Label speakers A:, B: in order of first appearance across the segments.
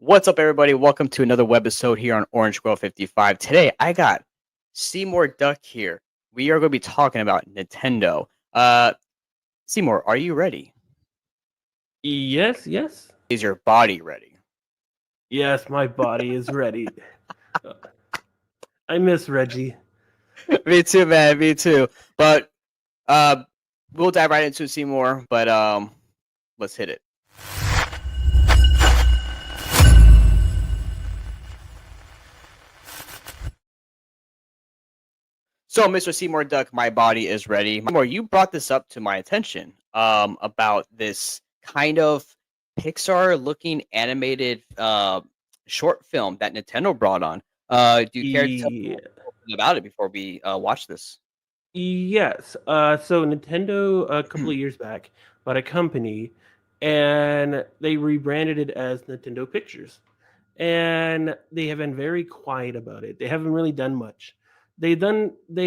A: What's up, everybody? Welcome to another webisode here on Orange Girl 55. Today, I got Seymour Duck here. We are going to be talking about Nintendo. Seymour, are you ready?
B: Yes.
A: Is your body ready?
B: Yes, my body is ready. I miss Reggie.
A: Me too, man. Me too. But we'll dive right into Seymour. But let's hit it. So, Mr. Seymour Duck, my body is ready. Seymour, you brought this up to my attention about this kind of Pixar-looking animated short film that Nintendo brought on. Do you care to tell me about it before we watch this?
B: Yes. So Nintendo a couple of years back bought a company, and they rebranded it as Nintendo Pictures, and they have been very quiet about it. They haven't really done much. They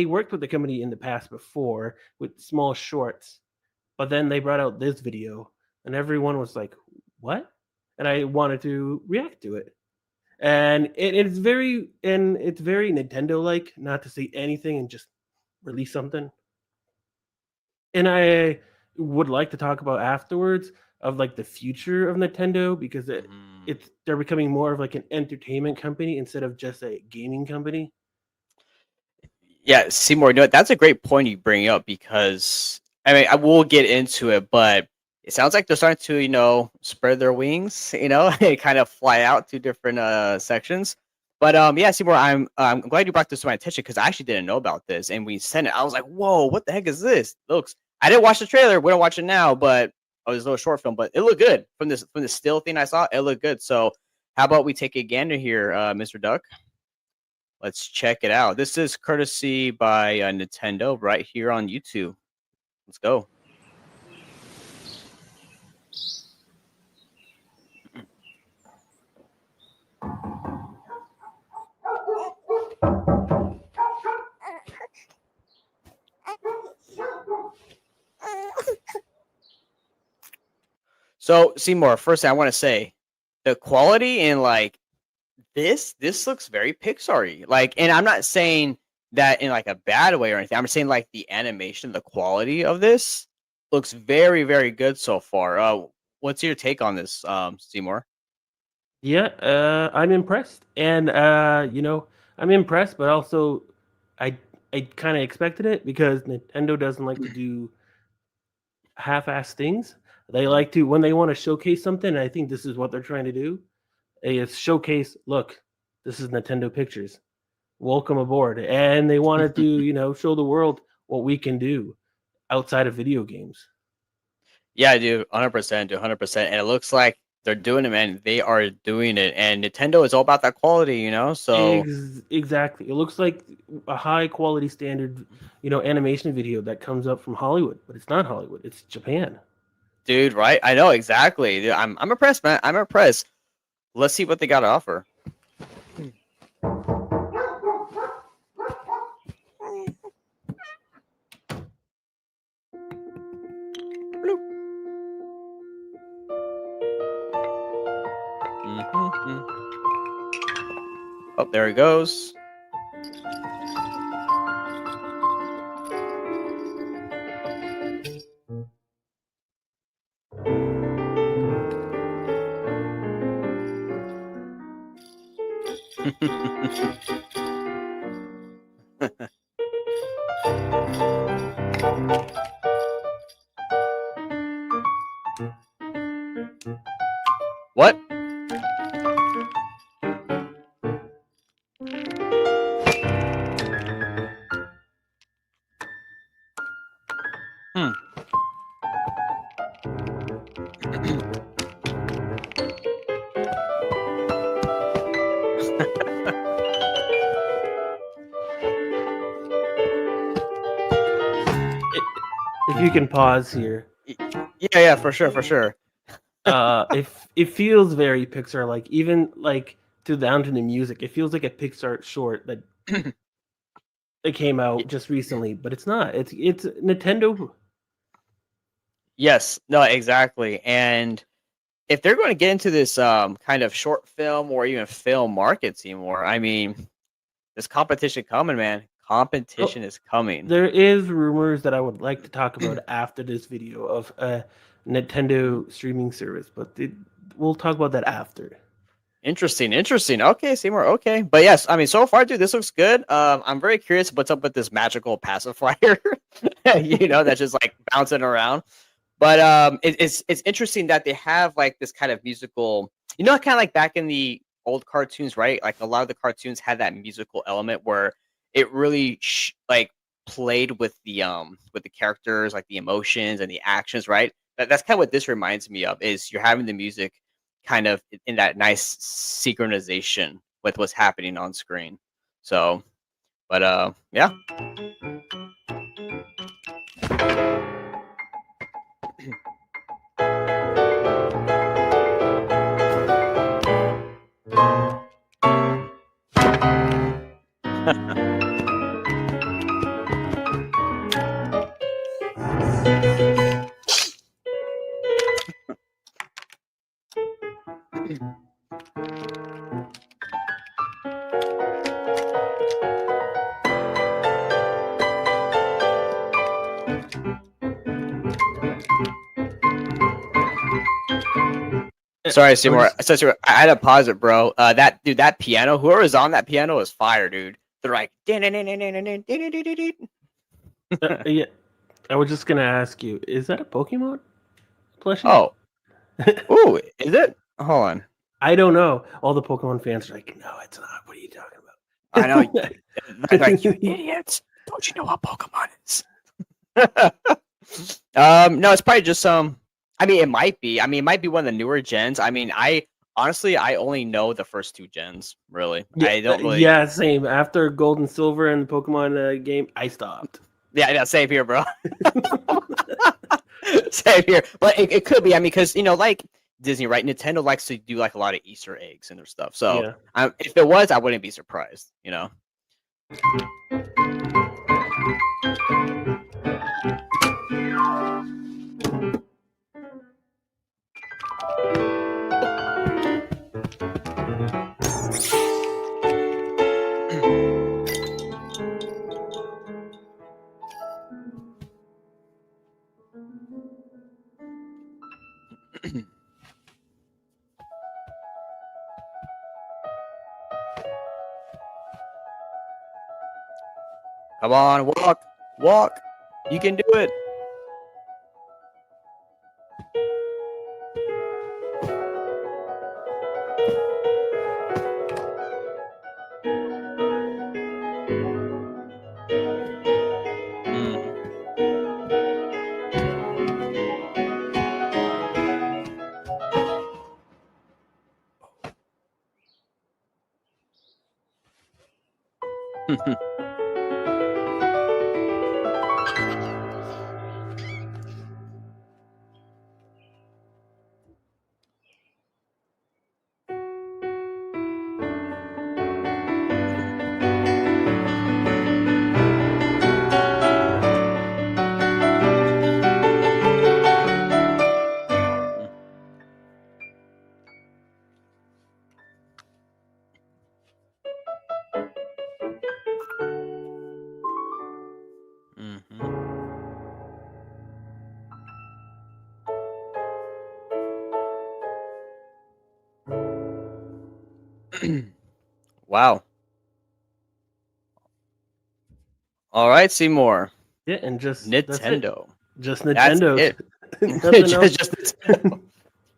B: worked with the company in the past before with small shorts, but then they brought out this video, and everyone was like, "What?" And I wanted to react to it. And it's very Nintendo like not to say anything and just release something. And I would like to talk about afterwards of like the future of Nintendo, because they're becoming more of like an entertainment company instead of just a gaming company.
A: Yeah, Seymour, you know, that's a great point you bring up because I mean, I will get into it, but it sounds like they're starting to, spread their wings, and kind of fly out to different sections. But yeah, Seymour, I'm glad you brought this to my attention because I actually didn't know about this, and we sent it. I was like, "Whoa, what the heck is this?" Looks. I didn't watch the trailer. We don't watch it now, but oh, this little short film, but it looked good from the still thing I saw. It looked good. So, how about we take a gander here, Mr. Duck? Let's check it out. This is courtesy by Nintendo right here on YouTube. Let's go. So, Seymour, first thing I want to say, the quality in like this looks very Pixar-y. Like, and I'm not saying that in like a bad way or anything. I'm saying like the animation, the quality of this looks very, very good so far. What's your take on this, Seymour?
B: Yeah, I'm impressed. And I'm impressed, but also I I kind of expected it, because Nintendo doesn't like to do half-ass things. They like to, when they want to showcase something, and I think this is what they're trying to do, is showcase, look, this is Nintendo Pictures. Welcome aboard. And they wanted to, show the world what we can do outside of video games.
A: Yeah, I do 100%, do 100%, and it looks like they're doing it, man. They are doing it, and Nintendo is all about that quality. So
B: Exactly. It looks like a high quality standard, animation video that comes up from Hollywood, but it's not Hollywood. It's Japan.
A: dude, right? I know exactly. Dude, I'm impressed, man. I'm impressed. Let's see what they got to offer. Oh, there it goes. What? Hmm.
B: If you can pause here.
A: Yeah, for sure.
B: If it feels very Pixar like, even like down to the music. It feels like a Pixar short that it came out just recently, but it's not. It's Nintendo.
A: Yes, no, exactly. And if they're going to get into this kind of short film or even film market, Seymour, I mean, there's competition coming, man. Competition is coming.
B: There is rumors that I would like to talk about after this video of a Nintendo streaming service, but we'll talk about that after.
A: Interesting. Okay, Seymour. Okay, but yes, I mean, so far, dude, this looks good. I'm very curious what's up with this magical pacifier. That's just like bouncing around. But it's interesting that they have like this kind of musical, kind of like back in the old cartoons, right? Like a lot of the cartoons had that musical element where it really like played with the characters, like the emotions and the actions, right? That's kind of what this reminds me of. Is you're having the music kind of in that nice synchronization with what's happening on screen. So, but yeah. Sorry, Seymour. I had to pause it, bro. That piano, whoever is on that piano is fire, dude. They're like,
B: yeah. I was just gonna ask you, is that a Pokemon plushie?
A: Oh, ooh, is it? Hold on.
B: I don't know. All the Pokemon fans are like, no, it's not. What are you talking about?
A: I know. Like, you idiots. Don't you know what Pokemon is? No, it's probably just I mean, it might be. I mean, it might be one of the newer gens. I mean, I only know the first two gens, really.
B: Yeah,
A: I don't really.
B: Yeah, same. After Gold and Silver and the Pokemon game, I stopped.
A: Yeah, same here, bro. Same here. But it could be. I mean, because, like Disney, right? Nintendo likes to do like a lot of Easter eggs in their stuff. So if it was, I wouldn't be surprised, Come on, walk. You can do it. Wow. All right, Seymour.
B: Yeah, and just
A: Nintendo.
B: Just Nintendo.
A: Just Nintendo.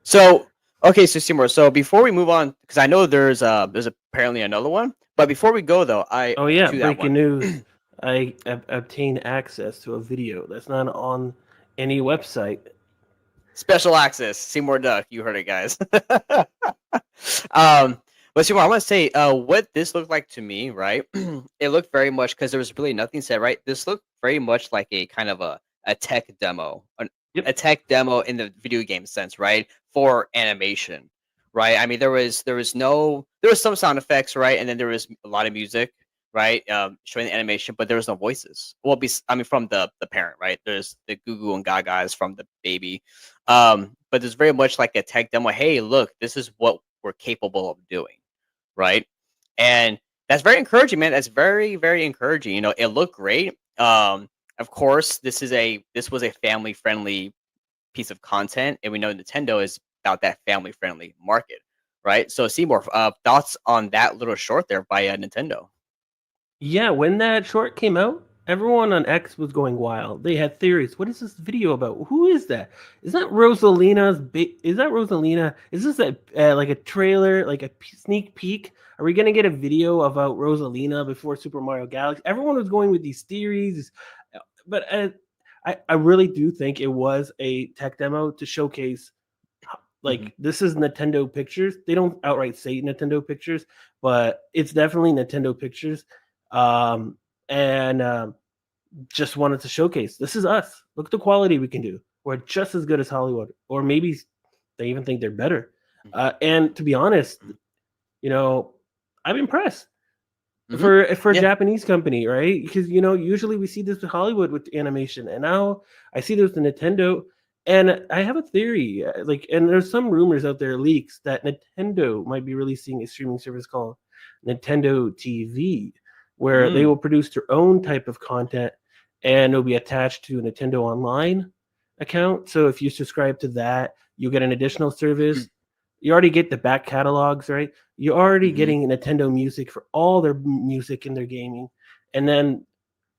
A: So, okay, so Seymour. So before we move on, because I know there's apparently another one, but before we go though,
B: breaking news. I obtained access to a video that's not on any website.
A: Special access, Seymour Duck. You heard it, guys. But Seymour, I want to say what this looked like to me, right? It looked very much, because there was really nothing said, right? This looked very much like a kind of a tech demo, a tech demo in the video game sense, right? For animation, right? I mean, there was some sound effects, right? And then there was a lot of music, right? Showing the animation, but there was no voices. Well, from the parent, right? There's the Goo Goo and Gagas from the baby. But there's very much like a tech demo. Hey, look, this is what we're capable of doing, right? And that's very encouraging, man. That's very, very encouraging. You know, it looked great. Of course, this was a family friendly piece of content, and we know Nintendo is about that family friendly market, right? So, Seymour, thoughts on that little short there by Nintendo?
B: Yeah, when that short came out, everyone on X was going wild. They had theories. What is this video about? Who is that? Is that Rosalina's? Is that Rosalina? Is this like a trailer, like a sneak peek? Are we gonna get a video about Rosalina before Super Mario Galaxy? Everyone was going with these theories, but I really do think it was a tech demo to showcase. Like this is Nintendo Pictures. They don't outright say Nintendo Pictures, but it's definitely Nintendo Pictures. And just wanted to showcase this is us. Look at the quality we can do. We're just as good as Hollywood, or maybe they even think they're better. And to be honest, you know, I'm impressed for a Japanese company, right? Because usually we see this with Hollywood with animation, and now I see this with Nintendo. And I have a theory, and there's some rumors out there, leaks, that Nintendo might be releasing a streaming service called Nintendo TV, where they will produce their own type of content, and it'll be attached to a Nintendo Online account. So if you subscribe to that, you get an additional service. You already get the back catalogs, right? You're already getting Nintendo Music for all their music in their gaming. And then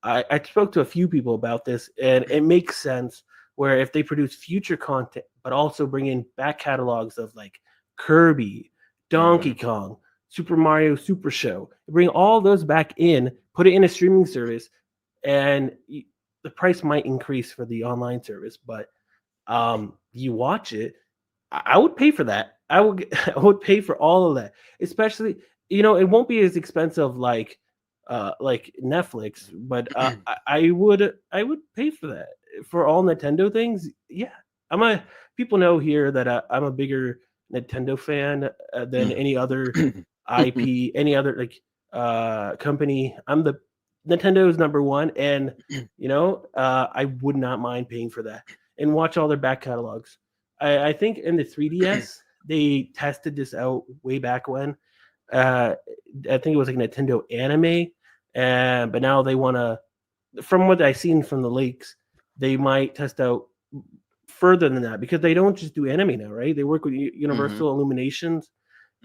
B: I spoke to a few people about this, and it makes sense where if they produce future content, but also bring in back catalogs of like Kirby, Donkey Kong, Super Mario Super Show, bring all those back in, put it in a streaming service, and the price might increase for the online service, but you watch it. I would pay for that. I would pay for all of that, especially it won't be as expensive like Netflix, but I would pay for that for all Nintendo things. Yeah, people know here that I'm a bigger Nintendo fan than any other IP, any other company. Nintendo is number one, and I would not mind paying for that and watch all their back catalogs. I think in the 3DS they tested this out way back when. I think it was like Nintendo Anime, but now they want to. From what I've seen from the leaks, they might test out further than that, because they don't just do anime now, right? They work with Universal Illuminations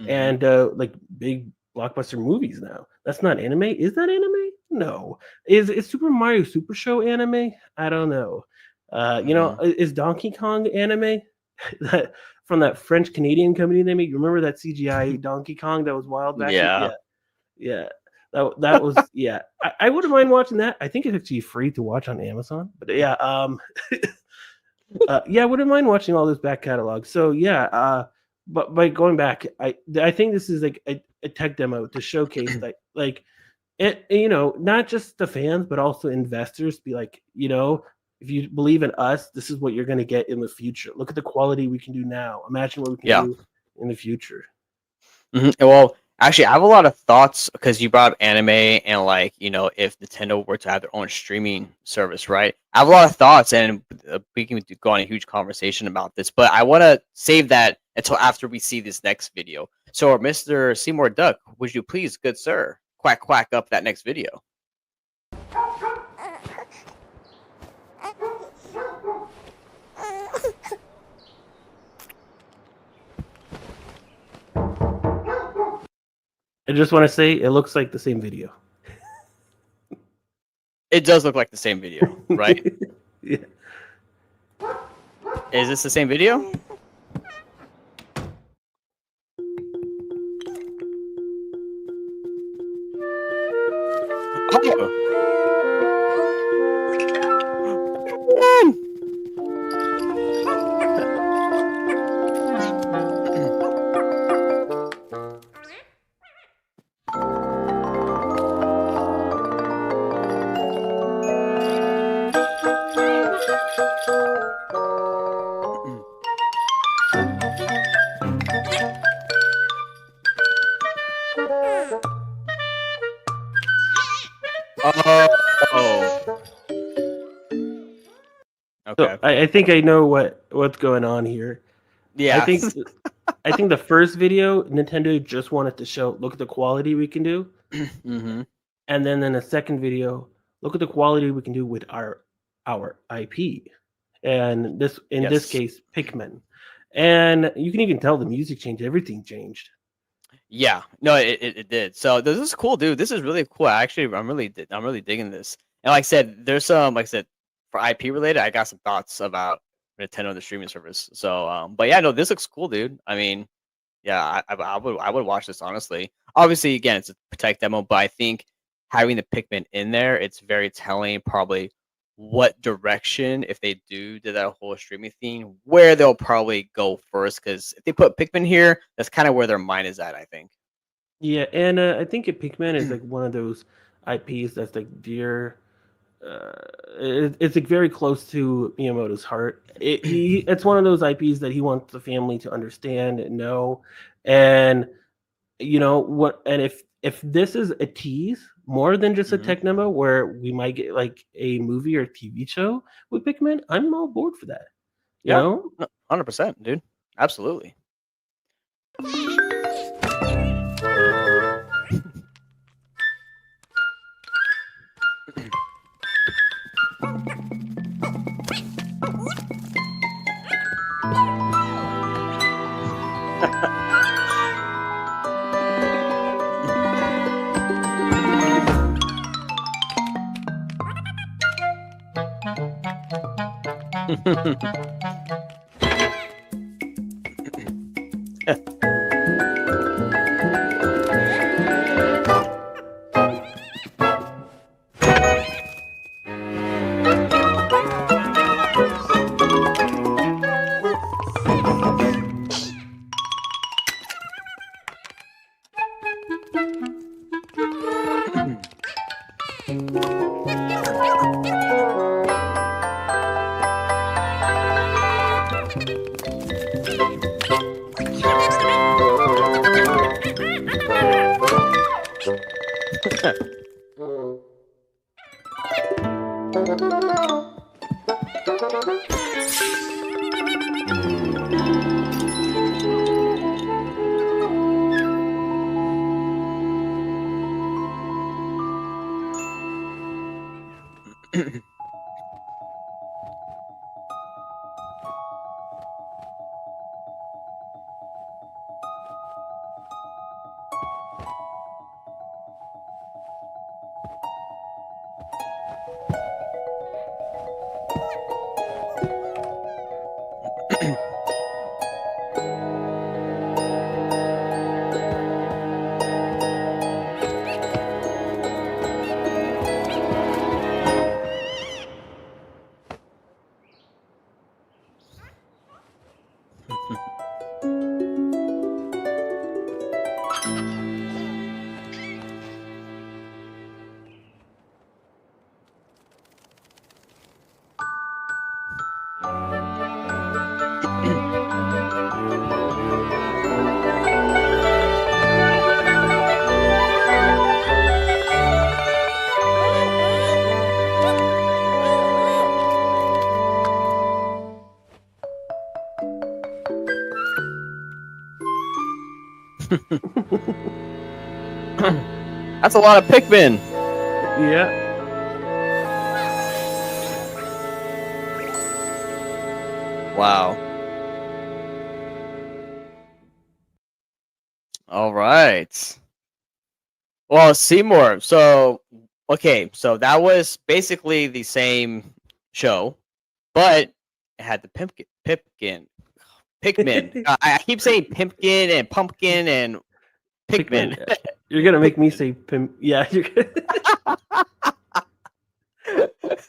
B: and like big blockbuster movies now. That's not anime. Is that anime? No. Is Super Mario Super Show anime? I don't know. Is Donkey Kong anime? From that French Canadian company they made. Remember that CGI Donkey Kong that was wild back then? Yeah. That was yeah. I wouldn't mind watching that. I think it's actually free to watch on Amazon. But yeah, I wouldn't mind watching all those back catalogs. So yeah, but by going back, I think this is like a tech demo to showcase that not just the fans but also investors be like, if you believe in us, this is what you're going to get in the future. Look at the quality we can do now. Imagine what we can do in the future.
A: Well, actually, I have a lot of thoughts because you brought up anime and if Nintendo were to have their own streaming service, right? I have a lot of thoughts, and we can go on a huge conversation about this, but I want to save that until after we see this next video. So, Mr. Seymour Duck, would you please, good sir, quack quack up that next video?
B: I just want to say it looks like the same video.
A: It does look like the same video, right?
B: Yeah.
A: Is this the same video?
B: Okay. So I think I know what what's going on here. I
A: Yeah.
B: think I think the first video Nintendo just wanted to show, look at the quality we can do,
A: Hmm.
B: and then in the second video, look at the quality we can do with our IP, and this in this
A: Yes.
B: case Pikmin, and you can even tell the music changed, everything changed.
A: Yeah. No, it did. So this is cool, dude. This is really cool. Actually, I'm really digging this. And like I said, there's some like I said for IP related, I got some thoughts about Nintendo and the streaming service. So but yeah, no, this looks cool, dude. I mean, yeah, I would watch this honestly. Obviously, again, it's a Protect demo, but I think having the Pikmin in there, it's very telling. Probably what direction, if they do that whole streaming thing, where they'll probably go first. Because if they put Pikmin here, that's kind of where their mind is at. I think.
B: Yeah, and I think Pikmin is like one of those IPs that's like dear. Uh, it's like very close to Miyamoto's heart. It's one of those IPs that he wants the family to understand and know, and what. And if this is a tease more than just a
A: Hmm.
B: tech demo, where we might get like a movie or TV show with Pikmin, I'm all board for that. You
A: Yeah,
B: know.
A: 100%, dude. Absolutely. That's a lot of Pikmin.
B: Yeah.
A: Wow. All right. Well, Seymour. So, okay, so that was basically the same show, but it had the Pikmin. I keep saying Pimpkin and Pumpkin and Pikmin.
B: Pikmin. You're gonna make me
A: Pikmin.
B: say Pim. Yeah, you're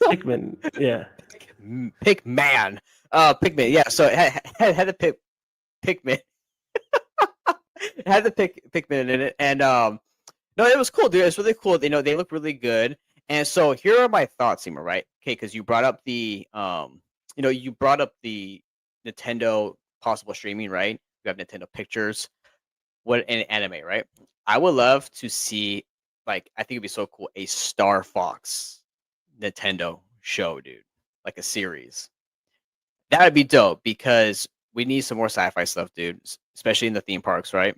B: Pikmin. Yeah.
A: Pikman. Pikmin. Yeah. So it had the Pikmin. It had the Pikmin in it, and no, it was cool, dude. It's really cool. They look really good. And so here are my thoughts, Seymour. Right? Okay, because you brought up you brought up the Nintendo possible streaming, right? You have Nintendo Pictures, what an anime, right? I would love to see, like, I think it'd be so cool, a Star Fox Nintendo show, dude, like a series. That would be dope because we need some more sci-fi stuff, dude. Especially in the theme parks, right?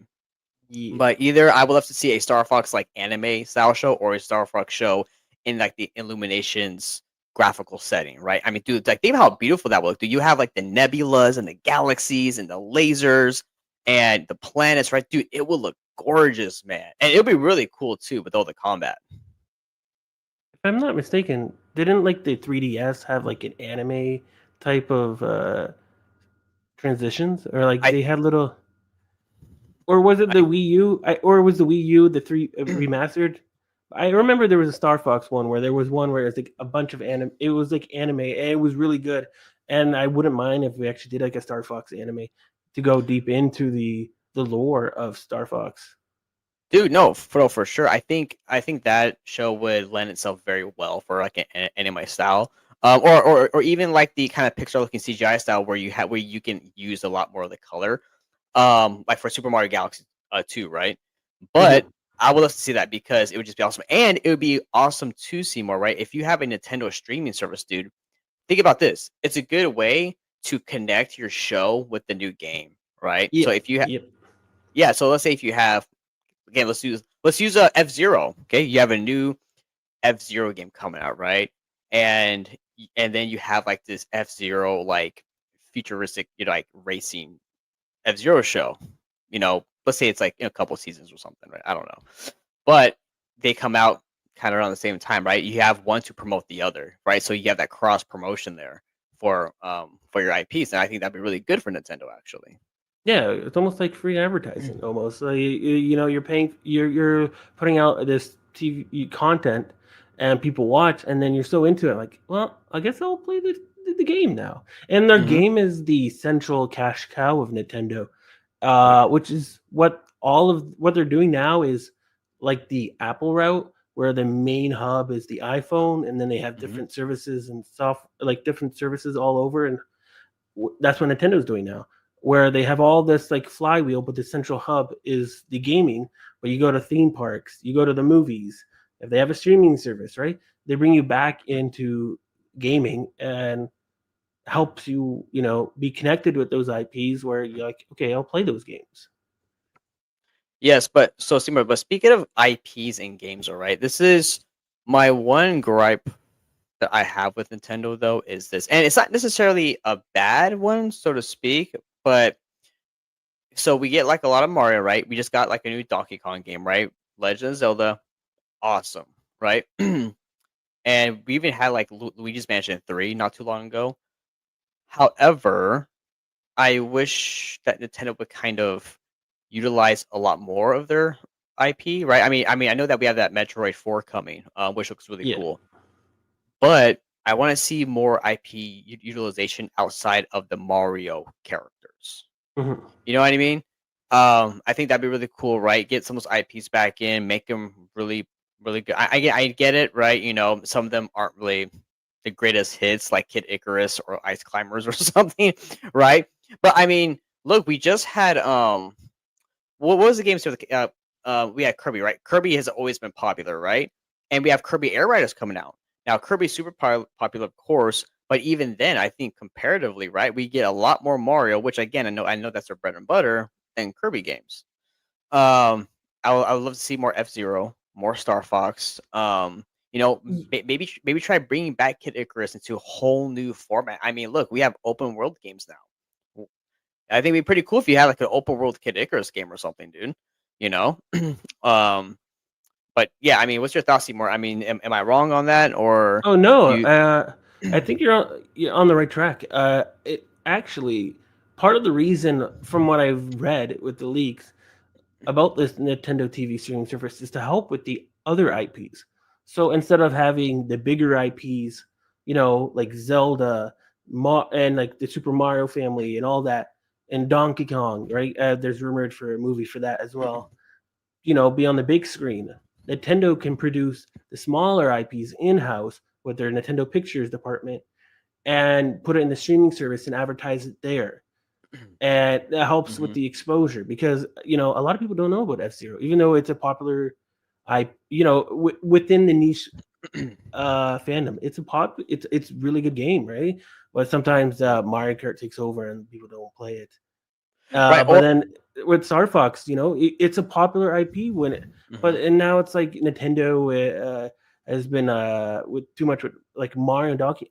B: Yeah.
A: But either I would love to see a Star Fox like anime style show or a Star Fox show in like the Illuminations graphical setting, right? I mean, dude, like think how beautiful that would look. Do you have like the nebulas and the galaxies and the lasers and the planets, right? Dude, it would look gorgeous, man. And it would be really cool too with all the combat.
B: If I'm not mistaken, didn't like the 3DS have like an anime type of transitions, or like
A: I
B: they had little, or was it the
A: I
B: Wii U? Or was the Wii U the three remastered? I remember there was a Star Fox one where there was one where it's like a bunch of anime. It was like anime, and it was really good. And I wouldn't mind if we actually did like a Star Fox anime to go deep into the lore of Star Fox.
A: Dude, no, for sure. I think that show would lend itself very well for like an anime style, or even like the kind of Pixar looking CGI style where you can use a lot more of the color, like for Super Mario Galaxy 2, right? But
B: Mm-hmm.
A: I would love to see that because it would just be awesome, and it would be awesome to see more, right? If you have a Nintendo streaming service, dude, think about this. It's a good way to connect your show with the new game, right? So
B: Yep.
A: if you
B: Yep.
A: yeah, so let's say if you have again, let's use a F-Zero. Okay, you have a new F-Zero game coming out, right? And and then you have like this F-Zero like futuristic, like racing F-Zero show. Let's say it's like in a couple seasons or something, right? I don't know, but they come out kind of around the same time, right? You have one to promote the other, right? So you have that cross promotion there for your IPs, and I think that'd be really good for Nintendo, actually.
B: Yeah, it's almost like free advertising. Almost, like, you're paying, you're putting out this TV content, and people watch, and then you're so into it, like, well, I guess I'll play the game now. And their
A: Hmm.
B: game is the central cash cow of Nintendo,
A: Oh yeah.
B: which is what all of what they're doing now is like the Apple route, where the main hub is the iPhone, and then they have
A: Hmm.
B: different services and stuff, like different services all over, and that's what Nintendo's doing now, where they have all this like flywheel, but the central hub is the gaming. But you go to theme parks, you go to the movies. If they have a streaming service, right, they bring you back into gaming and helps you, be connected with those IPs where you're like, okay, I'll play those games.
A: Yes, but so Seymour, but speaking of IPs and games, all right, this is my one gripe that I have with Nintendo though is this, and it's not necessarily a bad one, so to speak, but so we get like a lot of Mario, right? We just got like a new Donkey Kong game, right? Legend of Zelda, awesome, right? And we even had like Luigi's Mansion 3 not too long ago. However, I wish that Nintendo would kind of utilize a lot more of their IP, right? I know that we have that Metroid 4 coming, which looks really
B: Yeah.
A: cool, but I want to see more IP utilization outside of the Mario characters.
B: Mhm.
A: You know what I mean? I think that'd be really cool, right? Get some of those IPs back in, make them really, really good. I get it, right? Some of them aren't really the greatest hits, like Kid Icarus or Ice Climbers or something, right? But I mean, look, we just had what was the game? So we had Kirby, right? Kirby has always been popular, right? And we have Kirby Air Riders coming out now. Kirby's super popular, of course, but even then, I think comparatively, right, we get a lot more Mario, which again, I know that's their bread and butter, than Kirby games. I would love to see more F-Zero, more Star Fox. Maybe try bringing back Kid Icarus into a whole new format. I mean, look, we have open world games now. I think it'd be pretty cool if you had like an open world Kid Icarus game or something, dude. You know, um, but yeah, I mean, what's your thoughts, Seymour? I mean, am I wrong on that, or
B: Oh no,
A: do you?
B: I think you're on the right track. It actually, part of the reason, from what I've read with the leaks about this Nintendo TV streaming service, is to help with the other IPs. So instead of having the bigger IPs, like Zelda, and like the Super Mario family and all that, and Donkey Kong, right? There's rumored for a movie for that as well. Be on the big screen. Nintendo can produce the smaller IPs in house with their Nintendo Pictures department and put it in the streaming service and advertise it there. And that helps with
A: Mhm.
B: the exposure because a lot of people don't know about F-Zero, even though it's a popular within the niche fandom. It's a it's really good game, right? but sometimes Mario Kart takes over and people don't play it.
A: Right.
B: But then with Star Fox, it's a popular IP but
A: Mhm.
B: and now it's like Nintendo has been with too much with like Mario and Donkey,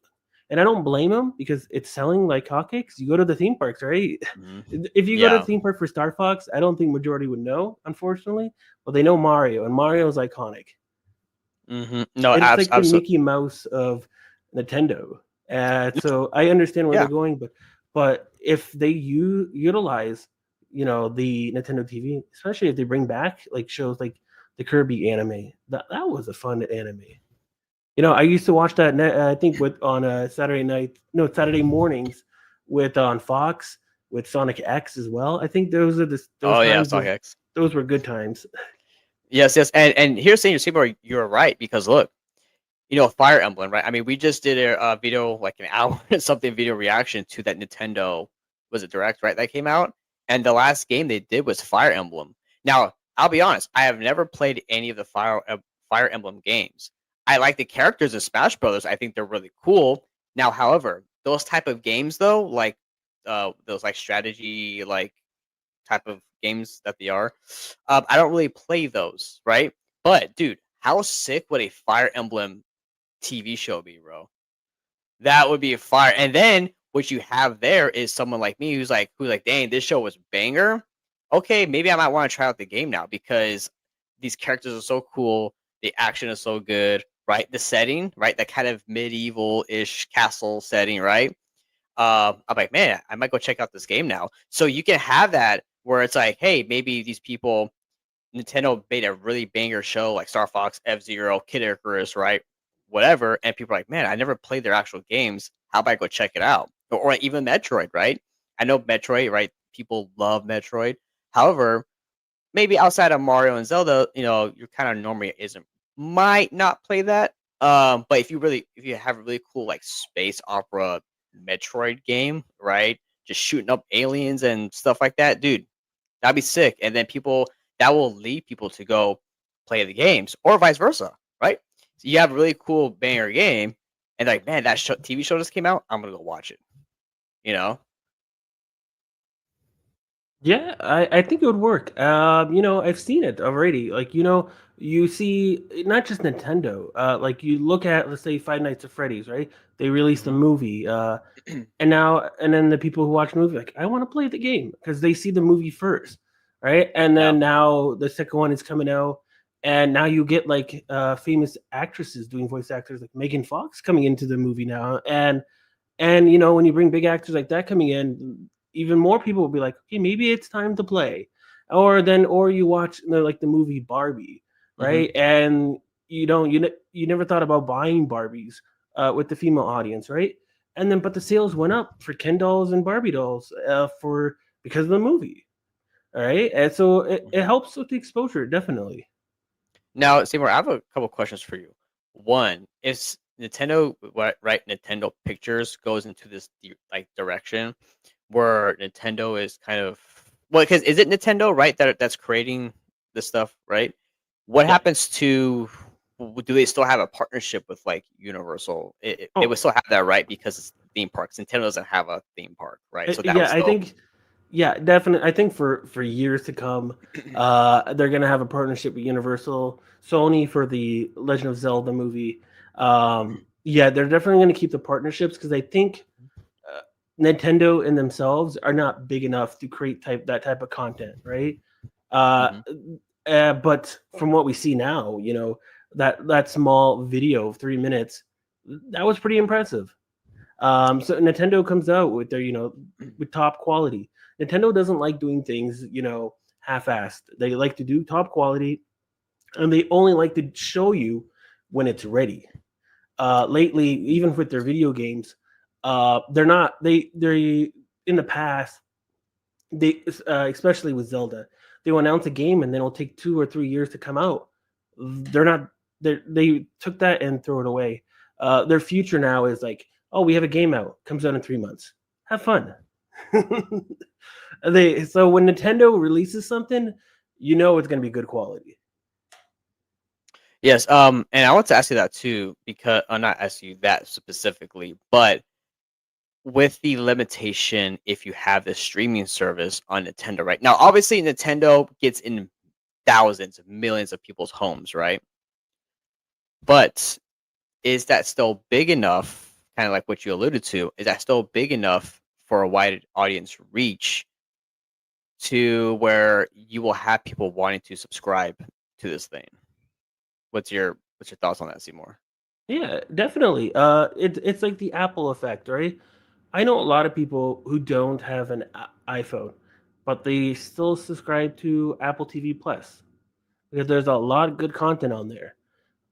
B: and I don't blame them because it's selling like hotcakes. You go to the theme parks, right?
A: Mhm.
B: If you go to the
A: Yeah.
B: theme park for Star Fox, I don't think majority would know, unfortunately, but they know Mario, and Mario is iconic.
A: No,
B: It's like the
A: absolutely.
B: Mickey Mouse of Nintendo. So I understand where
A: Yeah.
B: they're going, but if they utilize, the Nintendo TV, especially if they bring back like shows like the Kirby anime, that was a fun anime. I used to watch that. I think with on Saturday mornings, with on Fox with Sonic X as well. I think those
A: Oh yeah,
B: times
A: Sonic X.
B: those were good times.
A: Yes, yes, and here's saying Seymour, you're right because look, Fire Emblem, right? I mean, we just did a video like an hour something video reaction to that Nintendo was it Direct, right? That came out, and the last game they did was Fire Emblem. Now, I'll be honest, I have never played any of the Fire Emblem games. I like the characters in Smash Brothers. I think they're really cool. Now, however, those type of games though, like those like strategy like type of games that they are, I don't really play those, right? But dude, how sick would a Fire Emblem TV show be, bro? That would be a fire. And then what you have there is someone like me who's like, dang, this show was banger. Okay, maybe I might want to try out the game now because these characters are so cool. The action is so good, right? The setting, right? That kind of medieval-ish castle setting, right? I'm like, man, I might go check out this game now. So you can have that where it's like, hey, maybe these people Nintendo made a really banger show like Star Fox, F-Zero, Kid Icarus, right? Whatever. And people are like, man, I never played their actual games. How about I go check it out? Or even Metroid, right? I know Metroid, right? People love Metroid. However, maybe outside of Mario and Zelda, you're kind of normally isn't might not play that. But if you have a really cool like space opera Metroid game, right? Just shooting up aliens and stuff like that, dude, that'd be sick. And then that will lead people to go play the games or vice versa, right? So you have a really cool banger game, and like, man, that TV show just came out. I'm gonna go watch it. You know?
B: Yeah, I think it would work. I've seen it already. Like, you see not just Nintendo. Like you look at, let's say, Five Nights at Freddy's, right? They released a
A: Hmm.
B: movie, and then the people who watch the movie like, I want to play the game because they see the movie first, right? And
A: Yeah.
B: then now the second one is coming out, and now you get like famous actresses doing voice actors like Megan Fox coming into the movie now, and when you bring big actors like that coming in, even more people will be like, okay, maybe it's time to play. Or you watch like the movie Barbie,
A: Hmm.
B: right? And you never thought about buying Barbies with the female audience, right? And then but the sales went up for Ken dolls and Barbie dolls for because of the movie. All right. And so it
A: Hmm.
B: helps with the exposure, definitely.
A: Now, Seymour, I have a couple questions for you. One is Nintendo, right? Nintendo Pictures goes into this like direction where Nintendo is kind of well, because is it Nintendo, right? That's creating this stuff, right? What
B: Yeah.
A: happens to do they still have a partnership with like Universal? They
B: Oh,
A: would still have that, right? Because it's theme parks. Nintendo doesn't have a theme park, right? So that
B: yeah,
A: was
B: I
A: still.
B: think, yeah, definitely. I think for years to come, they're gonna have a partnership with Universal, Sony for the Legend of Zelda movie. Yeah, they're definitely gonna keep the partnerships because I think uh, Nintendo in themselves are not big enough to create that type of content, right? Uh,
A: Hmm.
B: but from what we see now, that small video of 3 minutes, that was pretty impressive. So Nintendo comes out with their, with top quality. Nintendo doesn't like doing things, half-assed. They like to do top quality, and they only like to show you when it's ready. Lately, even with their video games, they're not. They in the past, they especially with Zelda, they will announce a game and then it'll take 2 or 3 years to come out. They're not. They took that and throw it away. Their future now is like, oh, we have a game out, comes out in 3 months. Have fun. So when Nintendo releases something, it's going to be good quality.
A: Yes. And I want to ask you that too because not ask you that specifically, but with the limitation if you have the streaming service on Nintendo, right? Now, obviously, Nintendo gets in thousands of millions of people's homes, right? But is that still big enough? Kind of like what you alluded to. Is that still big enough for a wide audience reach to where you will have people wanting to subscribe to this thing? What's your thoughts on that, Seymour?
B: Yeah, definitely. It's like the Apple effect, right? I know a lot of people who don't have an iPhone, but they still subscribe to Apple TV Plus because there's a lot of good content on there.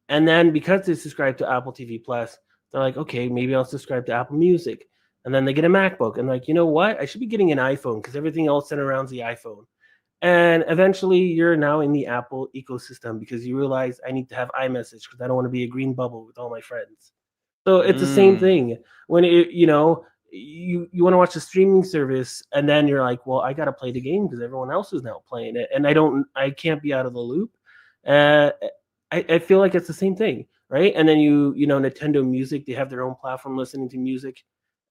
B: And then because they subscribe to Apple TV Plus, they're like, okay, maybe I'll subscribe to Apple Music. And then they get a MacBook and like, you know what? I should be getting an iPhone because everything else centers around the iPhone. And eventually you're now in the Apple ecosystem because you realize I need to have iMessage because I don't want to be a green bubble with all my friends. So it's the same
A: Mm,
B: thing when you want to watch a streaming service and then you're like, well, I got to play the game because everyone else is now playing it and I can't be out of the loop. Uh, I feel like it's the same thing, right? And then Nintendo Music, they have their own platform listening to music.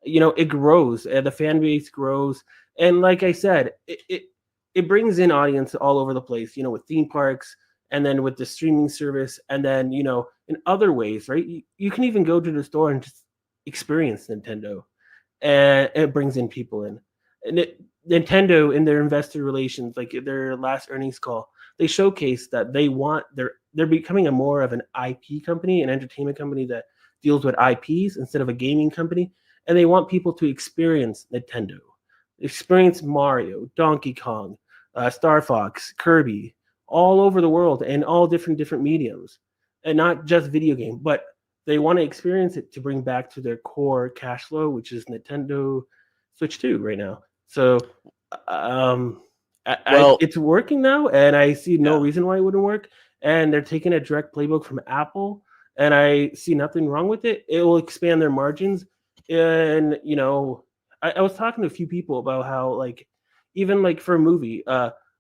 B: It grows, the fan base grows, and like I said, it brings in audience all over the place. With theme parks, and then with the streaming service, and then in other ways, right? You can even go to the store and just experience Nintendo, and it brings in people in. And Nintendo in their investor relations, like their last earnings call, they showcase that they're becoming a more of an IP company, an entertainment company that deals with IPs instead of a gaming company, and they want people to experience Nintendo, experience Mario, Donkey Kong, Star Fox, Kirby, all over the world and all different mediums, and not just video game, but they want to experience it to bring back to their core cash flow, which is Nintendo Switch 2 right now. So, um,
A: well,
B: it's working now, and I see no
A: yeah.
B: reason why it wouldn't work. And they're taking a direct playbook from Apple, and I see nothing wrong with it. It will expand their margins, and I was talking to a few people about how like even like for a movie,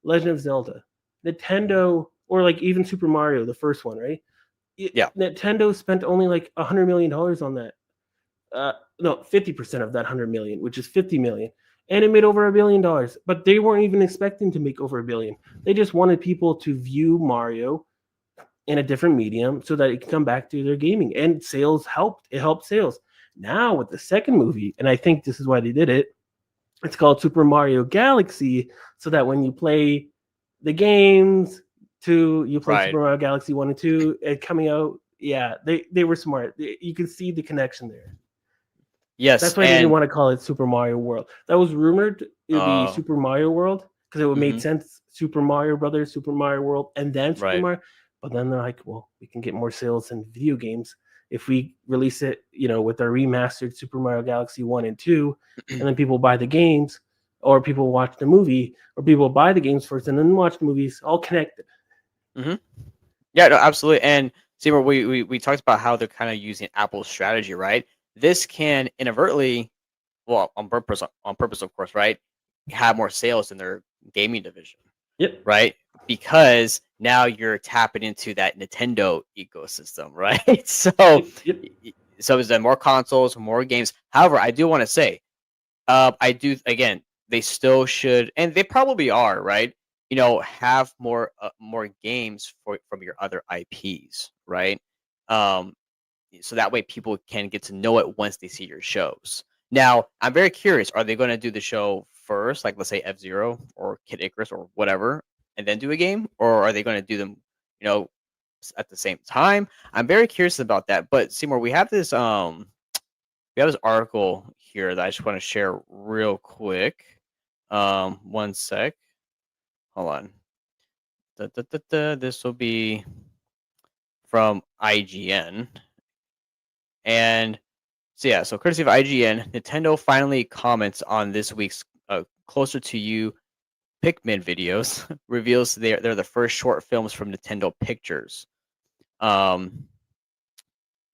B: Legend of Zelda, Nintendo, or like even Super Mario, the first one, right?
A: Yeah.
B: Nintendo spent only like $100 million on that. No, 50% of that 100 million, which is 50 million, and it made over $1 billion. But they weren't even expecting to make over $1 billion. They just wanted people to view Mario in a different medium so that it can come back to their gaming. And sales helped. It helped sales. Now with the second movie, and I think this is why they did it. It's called Super Mario Galaxy, so that when you play the games, you play
A: Right.
B: Super Mario Galaxy 1 and 2 and coming out. Yeah, they were smart. You can see the connection there.
A: Yes.
B: That's why they didn't
A: And
B: want to call it Super Mario World. That was rumored it would be
A: uh,
B: Super Mario World because it would make
A: mhm,
B: sense. Super Mario Brothers, Super Mario World, and then Super
A: right.
B: Mario. But then they're like, well, we can get more sales in video games if we release it, with our remastered Super Mario Galaxy 1 and 2, and then people buy the games, or people watch the movie, or people buy the games first and then watch the movies, all connected.
A: Hmm. Yeah, no, absolutely. And Seymour, we talked about how they're kind of using Apple's strategy, right? This can inadvertently, well, on purpose, of course, right? Have more sales in their gaming division,
B: Yep.
A: right? Because now you're tapping into that Nintendo ecosystem, right? So,
B: Yep. Yep.
A: so is there more consoles, more games? However, I do want to say, I do again. They still should, and they probably are, right? Have more games from your other IPs, right? Um, so that way people can get to know it once they see your shows. Now, I'm very curious. Are they going to do the show first, like let's say F Zero or Kid Icarus or whatever, and then do a game, or are they going to do them, you know, at the same time? I'm very curious about that. But Seymour, we have this article here that I just want to share real quick. One sec. Hold on. This will be from IGN. And so yeah, so courtesy of IGN, Nintendo finally comments on this week's Closer to You Pikmin videos, reveals they're the first short films from Nintendo Pictures. Um,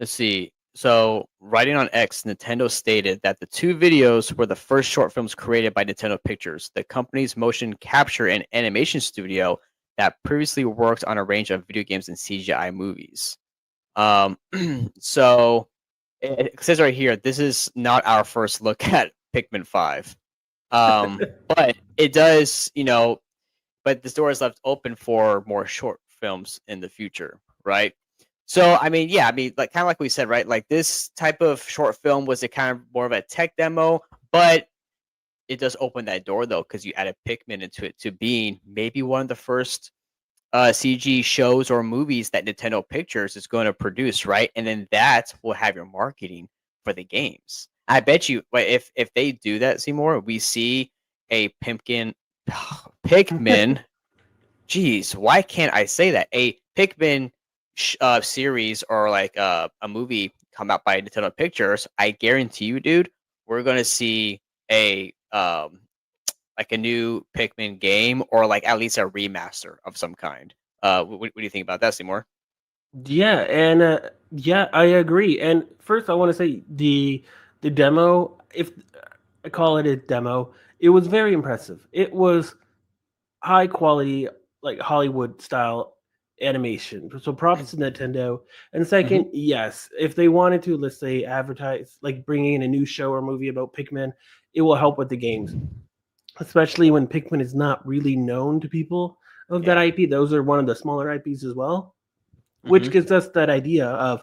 A: let's see. So, writing on X, Nintendo stated that the two videos were the first short films created by Nintendo Pictures, the company's motion capture and animation studio that previously worked on a range of video games and CGI movies. Um, so It says right here, this is not our first look at Pikmin 5. But it does, but this door is left open for more short films in the future, right? So, I mean, yeah, I mean, like kind of like we said, right? Like this type of short film was a kind of more of a tech demo, but it does open that door though, because you added Pikmin into it to being maybe one of the first CG shows or movies that Nintendo Pictures is going to produce, right? And then that will have your marketing for the games. I bet you, if they do that, Seymour, we see a Pikmin. Geez, why can't I say that? A Pikmin series or like a movie come out by Nintendo Pictures. I guarantee you, dude, we're gonna see a like a new Pikmin game or like at least a remaster of some kind. What do you think about that, Seymour?
B: Yeah, and yeah, I agree. And first, I want to say the demo, if I call it a demo, it was very impressive. It was high quality, like Hollywood style animation. So props to Nintendo. And
A: Mm-hmm.
B: second, yes, if they wanted to, let's say, advertise, like bringing in a new show or movie about Pikmin, it will help with the games, especially when Pikmin is not really known to people of that
A: Yeah.
B: IP. Those are one of the smaller IPs as well, which
A: Mm-hmm.
B: gives us that idea of,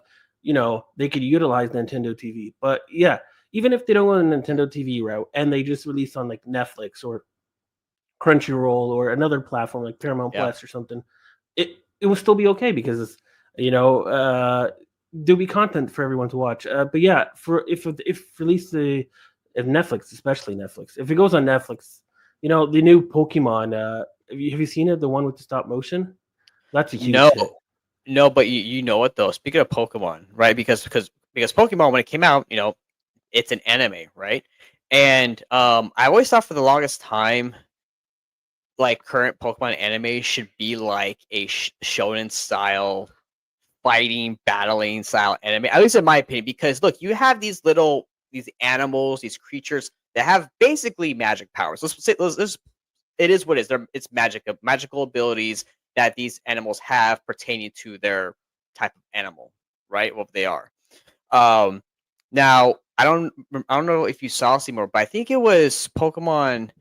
B: they could utilize Nintendo TV. But yeah, even if they don't go the Nintendo TV route and they just release on like Netflix or Crunchyroll or another platform like Paramount
A: Yeah.
B: Plus or something, it will still be okay because it's, there'll be content for everyone to watch. But yeah, for if release the if Netflix, especially Netflix, if it goes on Netflix, the new Pokemon. Have you seen it? The one with the stop motion. That's a huge
A: No,
B: hit.
A: no, but you know what though? Speaking of Pokemon, right? Because Pokemon when it came out, it's an anime, right? And I always thought for the longest time, like current Pokemon anime should be like a shonen style fighting, battling style anime. At least in my opinion, because look, you have these animals, these creatures that have basically magic powers. It is what it is. It's magical abilities that these animals have pertaining to their type of animal, right? What they are. Um, Now I don't know if you saw Seymour, but I think it was Pokemon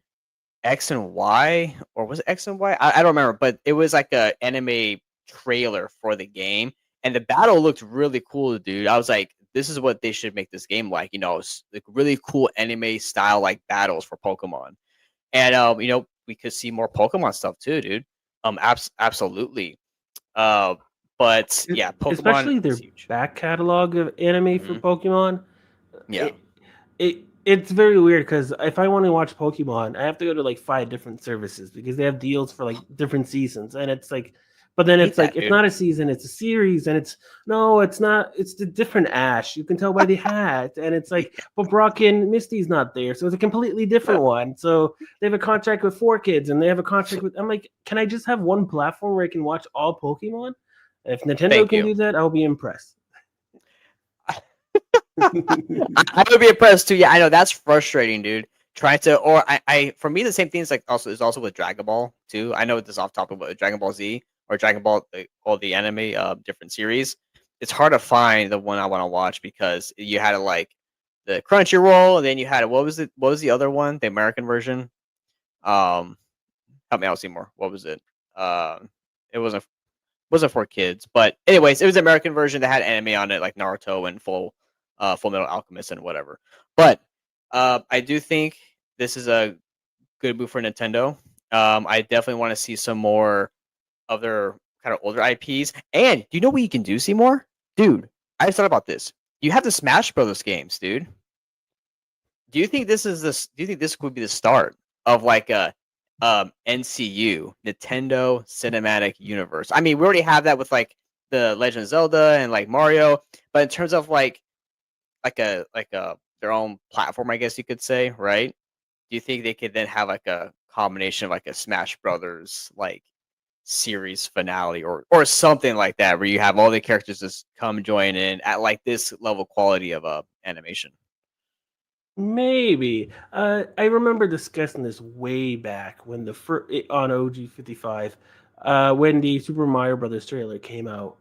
A: X and Y, or was it X and Y? I don't remember, but it was like a anime trailer for the game, and the battle looked really cool, dude. I was like, this is what they should make this game like, like really cool anime style like battles for Pokemon. And we could see more Pokemon stuff too, dude. Absolutely. Uh, but yeah, Pokemon
B: Especially
A: is
B: their
A: huge.
B: back catalog of anime for
A: Hmm.
B: Pokemon.
A: Yeah.
B: It's very weird because if I want to watch Pokemon, I have to go to like 5 different services because they have deals for like different seasons, and it's like, but then
A: Hate
B: it's like
A: that,
B: it's
A: dude.
B: not a season, it's a series, and it's no, it's not. It's the different Ash. You can tell by the hat, and it's like, but Brock and Misty's not there, so it's a completely different one. So they have a contract with 4Kids, and they have a contract with. I'm like, can I just have one platform where I can watch all Pokemon? If Nintendo
A: Thank
B: can
A: you.
B: do that, I'll be impressed.
A: I would be impressed too. Yeah, I know that's frustrating, dude. Trying to, or for me, the same thing is also with Dragon Ball too. I know this is off topic, but Dragon Ball Z or Dragon Ball, all the anime, different series. It's hard to find the one I want to watch because you had like the Crunchyroll, and then you had what was it? What was the other one? The American version. Um, Help me out, Seymour. What was it? It wasn't for kids, but anyways, it was the American version that had anime on it, like Naruto and Full Metal Alchemist and whatever. But I do think this is a good move for Nintendo. I definitely want to see some more of their kind of older IPs. And do you know what you can do, Seymour? Dude, I just thought about this. You have the Smash Brothers games, dude. Do you think this could be the start of like a NCU, Nintendo Cinematic Universe? I mean, we already have that with like the Legend of Zelda and like Mario, but in terms of like a their own platform, I guess you could say, right? Do you think they could then have like a combination of like a Smash Brothers like series finale or something like that, where you have all the characters just come join in at like this level quality of animation?
B: Maybe. I remember discussing this way back when the first on OG55, when the Super Mario Brothers trailer came out,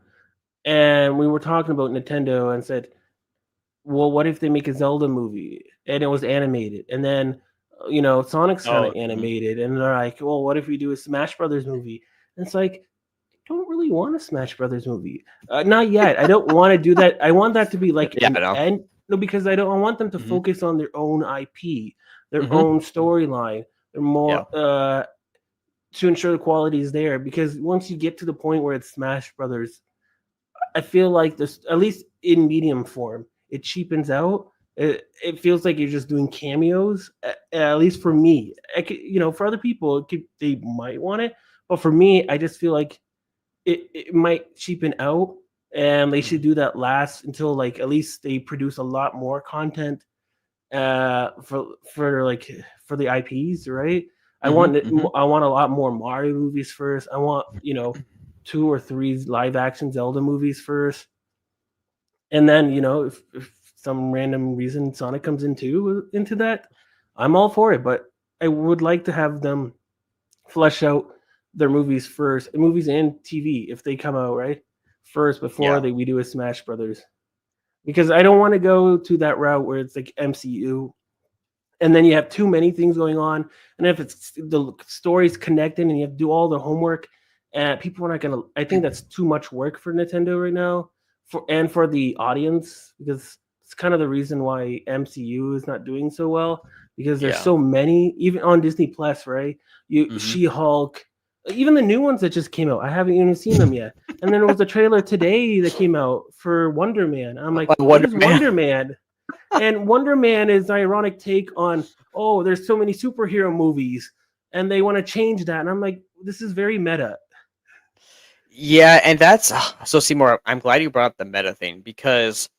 B: and we were talking about Nintendo and said, well, what if they make a Zelda movie and it was animated, and then Sonic's kind of animated, and they're like, well, what if we do a Smash Brothers movie? And it's like, I don't really want a Smash Brothers movie, not yet. I don't want to do that. I want that to be like
A: Yeah,
B: an
A: I know.
B: end. No, because I don't. I want them to
A: Mhm.
B: focus on their own IP, their
A: Mhm.
B: own storyline. They're more to ensure the quality is there. Because once you get to the point where it's Smash Brothers, I feel like this, at least in medium form, it cheapens out. It feels like you're just doing cameos. At least for me, for other people, they might want it, but for me, I just feel like it might cheapen out, and they should
A: Mhm.
B: do that last until like at least they produce a lot more content for like for the IPs, right?
A: Mhm. Mhm.
B: I want a lot more Mario movies first. I want 2 or 3 live action Zelda movies first, and then if some random reason Sonic comes into that, I'm all for it. But I would like to have them flesh out their movies first, movies and TV if they come out right first before
A: Yeah.
B: we do a Smash Brothers, because I don't want to go to that route where it's like MCU and then you have too many things going on, and if it's the story's connected and you have to do all the homework, and people are not gonna. I think that's too much work for Nintendo right now, for the audience, because it's kind of the reason why MCU is not doing so well, because there's
A: Yeah.
B: so many, even on Disney Plus, right? You
A: Mhm.
B: She-Hulk, even the new ones that just came out. I haven't even seen them yet. And then there was a trailer today that came out for Wonder Man. I'm like, what
A: Wonder
B: is
A: Man.
B: Wonder Man? And Wonder Man is an ironic take on, oh, there's so many superhero movies, and they want to change that. And I'm like, this is very meta.
A: Yeah, and that's so Seymour. I'm glad you brought up the meta thing because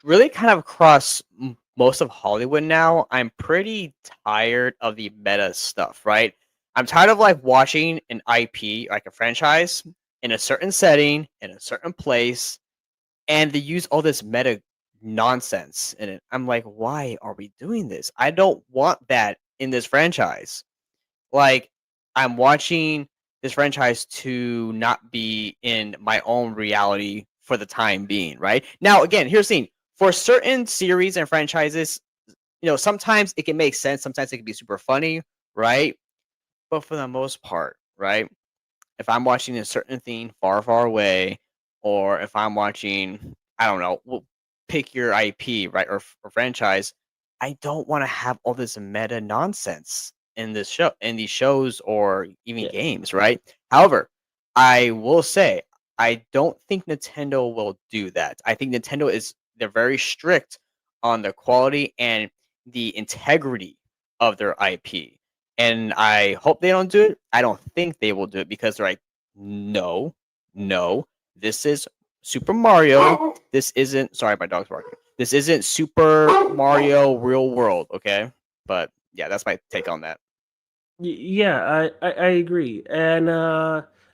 A: really kind of across most of Hollywood now, I'm pretty tired of the meta stuff, right? I'm tired of like watching an IP, like a franchise, in a certain setting, in a certain place, and they use all this meta nonsense in it. I'm like, why are we doing this? I don't want that in this franchise. Like, I'm watching this franchise to not be in my own reality for the time being, right? Now, again, here's the thing. For certain series and franchises, sometimes it can make sense, sometimes it can be super funny, right? But for the most part, right? If I'm watching a certain thing far, far away, or if I'm watching, I don't know, pick your IP, right, or franchise, I don't want to have all this meta nonsense in these shows or even
B: Yeah,
A: games, right? However, I will say I don't think Nintendo will do that. I think they're very strict on the quality and the integrity of their IP. And I hope they don't do it. I don't think they will do it because they're like, no, no, this is Super Mario. This isn't, sorry, my dog's barking. This isn't Super Mario Real World, okay? But yeah, that's my take on that.
B: yeah, I agree. And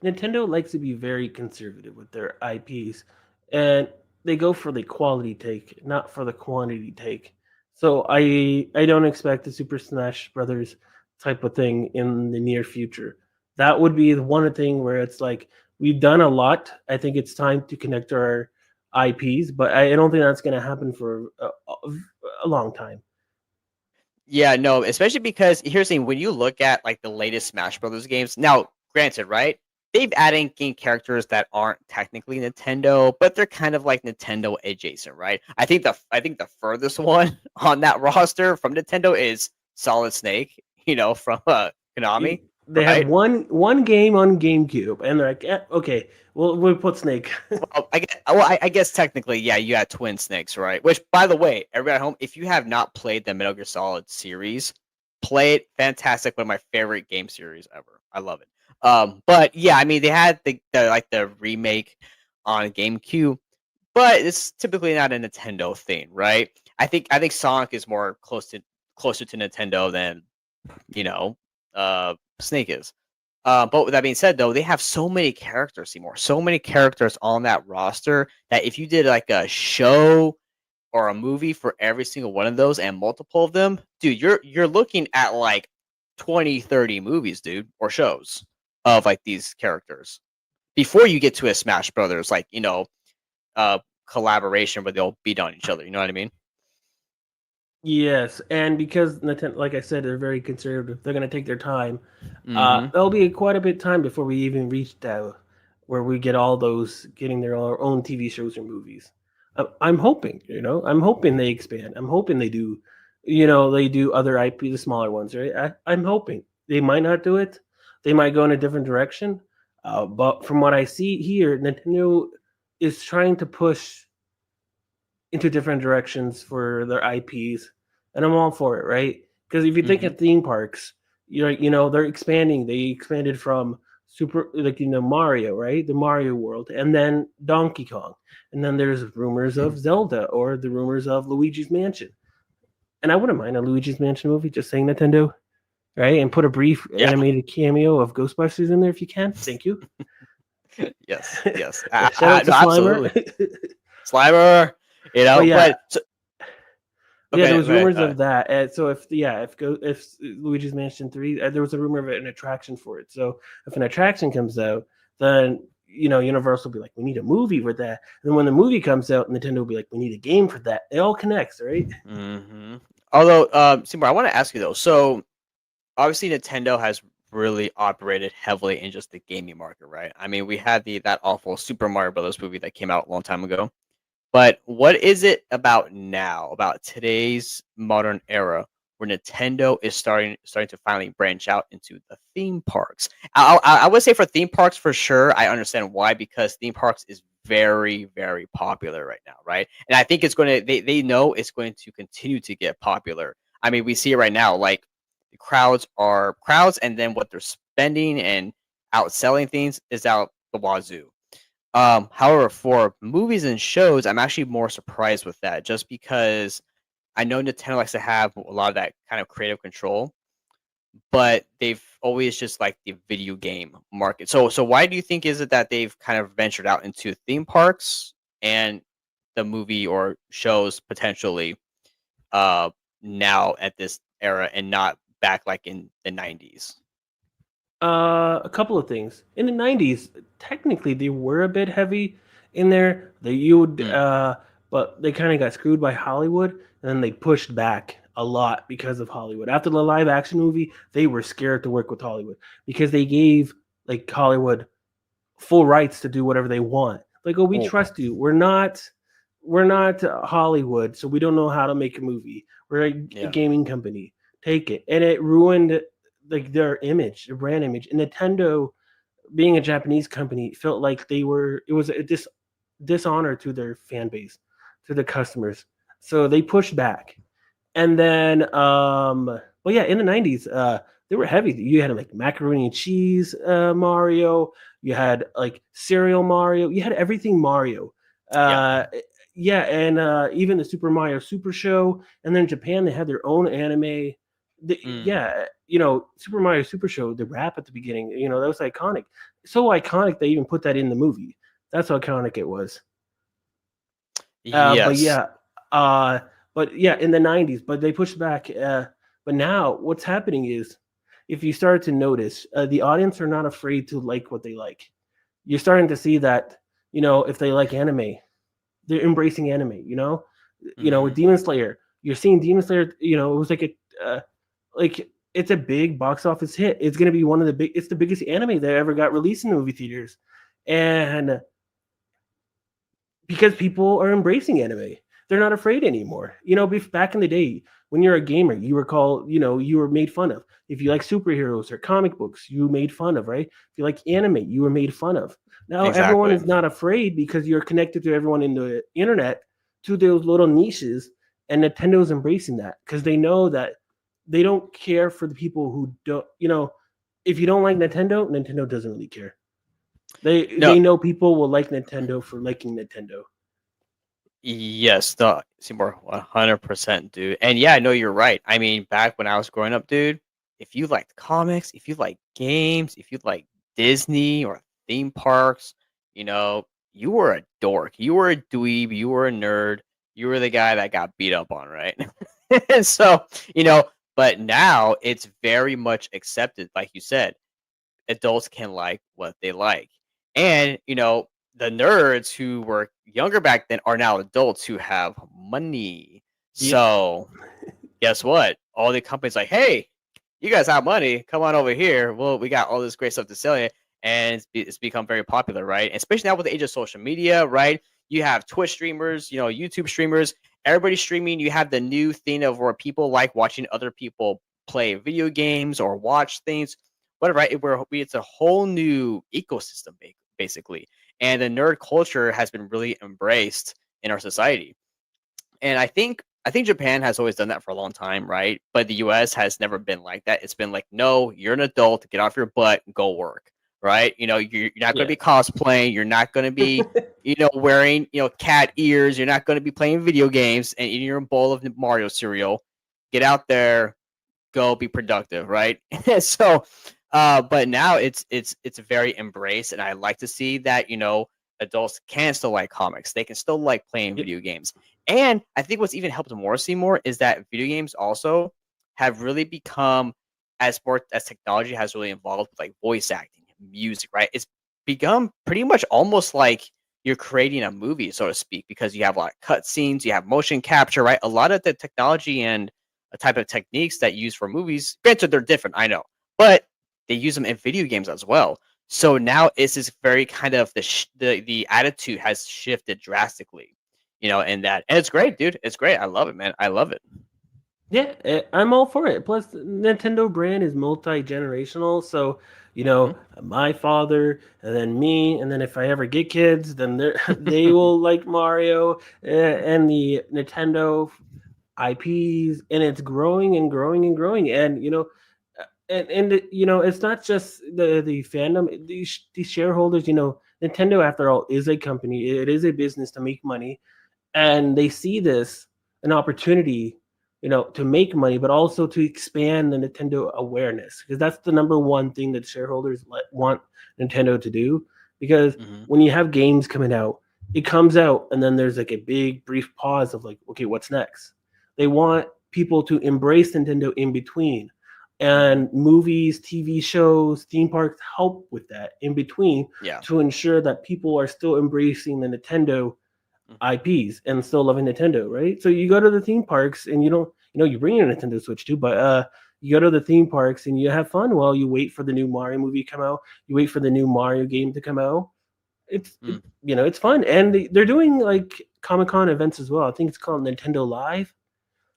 B: Nintendo likes to be very conservative with their IPs, and they go for the quality take, not for the quantity take. So I don't expect a Super Smash Brothers type of thing in the near future. That would be the one thing where it's like we've done a lot. I think it's time to connect our IPs, but I don't think that's going to happen for a long time.
A: Yeah, no, especially because here's the thing, when you look at like the latest Smash Brothers games, now granted, right? They've added game characters that aren't technically Nintendo, but they're kind of like Nintendo adjacent, right? I think the furthest one on that roster from Nintendo is Solid Snake, from Konami,
B: They have
A: right?
B: one game on GameCube, and they're like, okay, we'll put Snake.
A: I guess technically, yeah, you had Twin Snakes, right? Which, by the way, everybody at home, if you have not played the Metal Gear Solid series, play it. Fantastic, one of my favorite game series ever. I love it. But yeah, I mean, they had the remake on GameCube, but it's typically not a Nintendo thing, right? I think Sonic is more closer to Nintendo than you know, Snake is. But with that being said, though, they have so many characters, Seymour, so many characters on that roster that if you did like a show or a movie for every single one of those and multiple of them, dude, you're looking at like 20, 30 movies, dude, or shows of like these characters before you get to a Smash Brothers, like, uh, collaboration where they'll beat on each other. You know what I mean?
B: Yes, and because Nintendo, like I said, they're very conservative. They're going to take their time.
A: Mm-hmm.
B: There'll be quite a bit of time before we even reach that where we get all those getting their own TV shows or movies. I'm hoping, I'm hoping they expand. I'm hoping they do, they do other IP, the smaller ones, right? I'm hoping they might not do it. They might go in a different direction. But from what I see here, Nintendo is trying to push into different directions for their IPs, and I'm all for it, right? Because if you think
A: Mm-hmm.
B: of theme parks, they're expanding. They expanded from Mario, right? The Mario world, and then Donkey Kong, and then there's rumors of Zelda or the rumors of Luigi's Mansion. And I wouldn't mind a Luigi's Mansion movie, just saying Nintendo, right? And put a brief
A: Yeah.
B: animated cameo of Ghostbusters in there if you can. Thank you.
A: Yes. Yes.
B: Shout out to
A: No,
B: Slimer.
A: absolutely. Slimer.
B: But yeah,
A: But so,
B: yeah, there
A: okay.
B: was
A: Okay.
B: rumors of that. And so if Luigi's Mansion 3, there was a rumor of an attraction for it. So if an attraction comes out, then Universal will be like, we need a movie for that. And then when the movie comes out, Nintendo will be like, we need a game for that. It all connects, right?
A: Mm-hmm. Although, Seymour, I want to ask you though. So obviously, Nintendo has really operated heavily in just the gaming market, right? I mean, we had that awful Super Mario Brothers movie that came out a long time ago. But what is it about now, about today's modern era, where Nintendo is starting to finally branch out into the theme parks? I would say for theme parks for sure. I understand why, because theme parks is very very popular right now, right? And I think it's going to they know it's going to continue to get popular. I mean, we see it right now. Like the crowds, and then what they're spending and outselling things is out the wazoo. However, for movies and shows, I'm actually more surprised with that, just because I know Nintendo likes to have a lot of that kind of creative control, but they've always just like the video game market. So why do you think is it that they've kind of ventured out into theme parks and the movie or shows potentially uh now at this era and not back like in the 90s?
B: A couple of things. In the '90s, technically they were a bit heavy in there. They you would,
A: Mm.
B: but they kind of got screwed by Hollywood, and then they pushed back a lot because of Hollywood. After the live action movie, they were scared to work with Hollywood because they gave like Hollywood full rights to do whatever they want. Like, oh, we
A: Oh,
B: trust you. We're not Hollywood, so we don't know how to make a movie. We're a
A: yeah.
B: gaming company. Take it, and it ruined like their image, their brand image. And Nintendo, being a Japanese company, felt like they were. It was a dishonor to their fan base, to the customers. So they pushed back, and then but yeah, in the '90s, they were heavy. You had like macaroni and cheese Mario. You had like cereal Mario. You had everything Mario.
A: Yeah.
B: Uh, yeah, and even the Super Mario Super Show. And then in Japan, they had their own anime.
A: Mm.
B: Yeah, Super Mario Super Show, the rap at the beginning, that was iconic. So iconic they even put that in the movie. That's how iconic it was. But
A: Yes.
B: yeah, uh, but yeah, in the '90s, but they pushed back. But now, what's happening is, if you start to notice, the audience are not afraid to like what they like. You're starting to see that, if they like anime, they're embracing anime. With
A: Mm-hmm.
B: Demon Slayer, you're seeing Demon Slayer. It was like it's a big box office hit. It's gonna be one of the big. It's the biggest anime that ever got released in the movie theaters, and because people are embracing anime. They're not afraid anymore. Back in the day, when you're a gamer, you were called, you were made fun of. If you like superheroes or comic books, you made fun of, right? If you like anime, you were made fun of. Now everyone
A: Exactly.
B: is not afraid because you're connected to everyone in the internet, to those little niches, and Nintendo's embracing that because they know that they don't care for the people who don't. If you don't like Nintendo, Nintendo doesn't really care. They
A: No.
B: they know people will like Nintendo for liking Nintendo.
A: Yes, the Seymour, 100%, dude. And yeah, I know you're right. I mean, back when I was growing up, dude, if you liked comics, if you like games, if you like Disney or theme parks, you were a dork. You were a dweeb. You were a nerd. You were the guy that got beat up on, right? And so, but now it's very much accepted, like you said adults can like what they like. And, the nerds who were younger back then are now adults who have money.
B: Yep.
A: So guess what? All the companies like, hey, you guys have money, come on over here. Well, we got all this great stuff to sell you, and it's become very popular, right? Especially now with the age of social media, right? You have Twitch streamers, YouTube streamers, everybody streaming. You have the new thing of where people like watching other people play video games or watch things, whatever. Right? It's a whole new ecosystem, basically, and the nerd culture has been really embraced in our society. And I think Japan has always done that for a long time, right? But the US has never been like that. It's been like, no, you're an adult, get off your butt, and go work, right? You're not going to
B: Yeah.
A: be cosplaying, you're not going to be, wearing, cat ears, you're not going to be playing video games and eating your bowl of Mario cereal. Get out there, go be productive, right? So but now it's very embraced, and I like to see that, adults can still like comics, they can still like playing
B: Yep.
A: video games. And I think what's even helped more Seymour is that video games also have really become, as technology has really evolved with like voice acting and music, right? It's become pretty much almost like you're creating a movie, so to speak, because you have a lot of cutscenes, you have motion capture, right? A lot of the technology and a type of techniques that you use for movies, granted they're different, I know, but they use them in video games as well. So now it's this very kind of the attitude has shifted drastically, in that, and it's great, dude. It's great. I love it, man. I love it.
B: Yeah, I'm all for it. Plus, Nintendo brand is multi-generational, so
A: Mhm.
B: my father, and then me, and then if I ever get kids, then they will like Mario and the Nintendo IPs, and it's growing and growing and growing. And it's not just the fandom. These shareholders, Nintendo, after all, is a company. It is a business to make money, and they see this an opportunity, to make money, but also to expand the Nintendo awareness, because that's the number one thing that shareholders want Nintendo to do. Because
A: Mhm.
B: when you have games coming out, it comes out and then there's like a big brief pause of like, okay, what's next? They want people to embrace Nintendo in between.
A: Mhm.
B: And movies, TV shows, theme parks help with that in between,
A: Yeah.
B: to ensure that people are still embracing the Nintendo
A: Mhm.
B: IPs and still loving Nintendo, right? So you go to the theme parks and you don't, you bring your Nintendo Switch too, but you go to the theme parks and you have fun while you wait for the new Mario movie to come out. You wait for the new Mario game to come out.
A: Mm.
B: It's fun, and they're doing like Comic Con events as well. I think it's called Nintendo Live.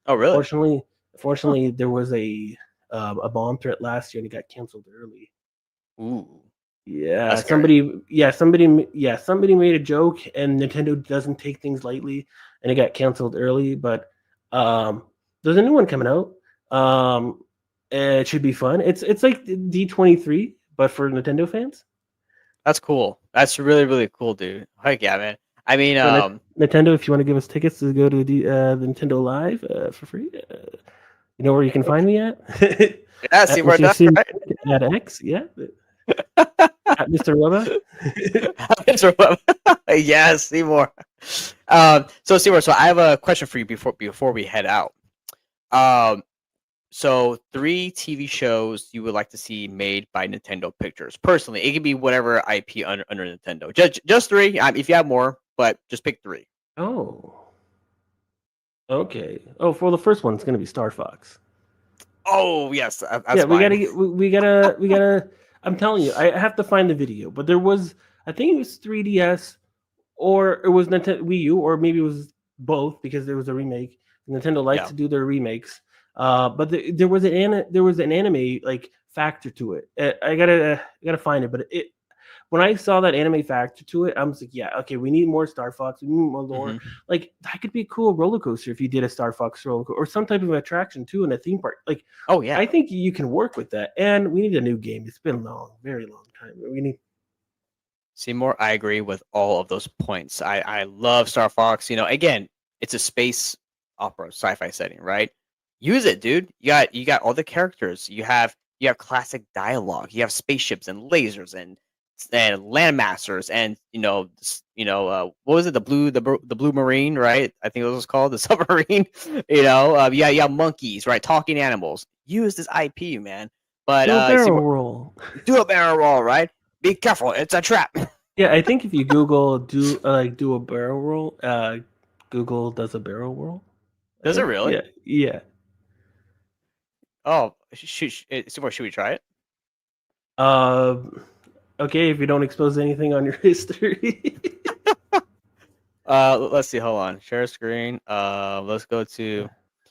A: Oh, really?
B: Fortunately,
A: Huh.
B: fortunately, there was a bomb threat last year and it got canceled early.
A: Ooh,
B: Yeah,
A: that's scary.
B: somebody made a joke, and Nintendo doesn't take things lightly, and it got canceled early. But um, there's a new one coming out. Um, it should be fun. It's like D23, but for Nintendo fans.
A: That's cool. That's really, really cool, dude. Heck yeah, man. I mean,
B: So Nintendo, if you want to give us tickets to go to the Nintendo Live for free, you know where you can find me at
A: yeah,
B: at
A: Seymour
B: Mr.
A: Duck,
B: Sim
A: right?
B: at X, yeah, at Mr. Webba.
A: That's yes, Seymour. So Seymour, so I have a question for you before we head out. Um, so 3 TV shows you would like to see made by Nintendo Pictures. Personally, it can be whatever IP under Nintendo. Just 3. If you have more, but just pick 3.
B: Oh. Okay. Oh, for the first one, it's gonna be Star Fox.
A: Oh yes, that's
B: Yeah, we gotta
A: fine.
B: get. We gotta. I'm telling you, I have to find the video. But there was, I think it was 3DS, or it was Nintendo Wii U, or maybe it was both, because there was a remake. Nintendo likes
A: Yeah.
B: to do their remakes. But there was an anime like factor to it. I gotta find it, but it when I saw that anime factor to it, I was like, yeah, okay, we need more Star Fox, we need more lore.
A: Hmm.
B: Like that could be a cool roller coaster if you did a Star Fox roller coaster, or some type of attraction too in a theme park. Like
A: Oh
B: I
A: yeah.
B: think you can work with that. And we need a new game. It's been long, very long time. We need.
A: Seymour, I agree with all of those points. I love Star Fox. Again, it's a space opera, sci-fi setting, right? Use it, dude. You got all the characters. You have classic dialogue. You have spaceships and lasers and landmasters and what was it, the blue marine, right? I think it was called the submarine. Yeah, you have monkeys, right? Talking animals. Use this IP, man. But
B: Do a barrel
A: Seymour,
B: roll.
A: do a barrel roll, right? Be careful, it's a trap.
B: Yeah, I think if you Google do a barrel roll, Google does a barrel roll.
A: Does it really?
B: Yeah, yeah.
A: Oh, Seymour, should we try it?
B: Okay, if you don't expose anything on your history.
A: Let's see. Hold on. Share screen. Let's go to
B: I'm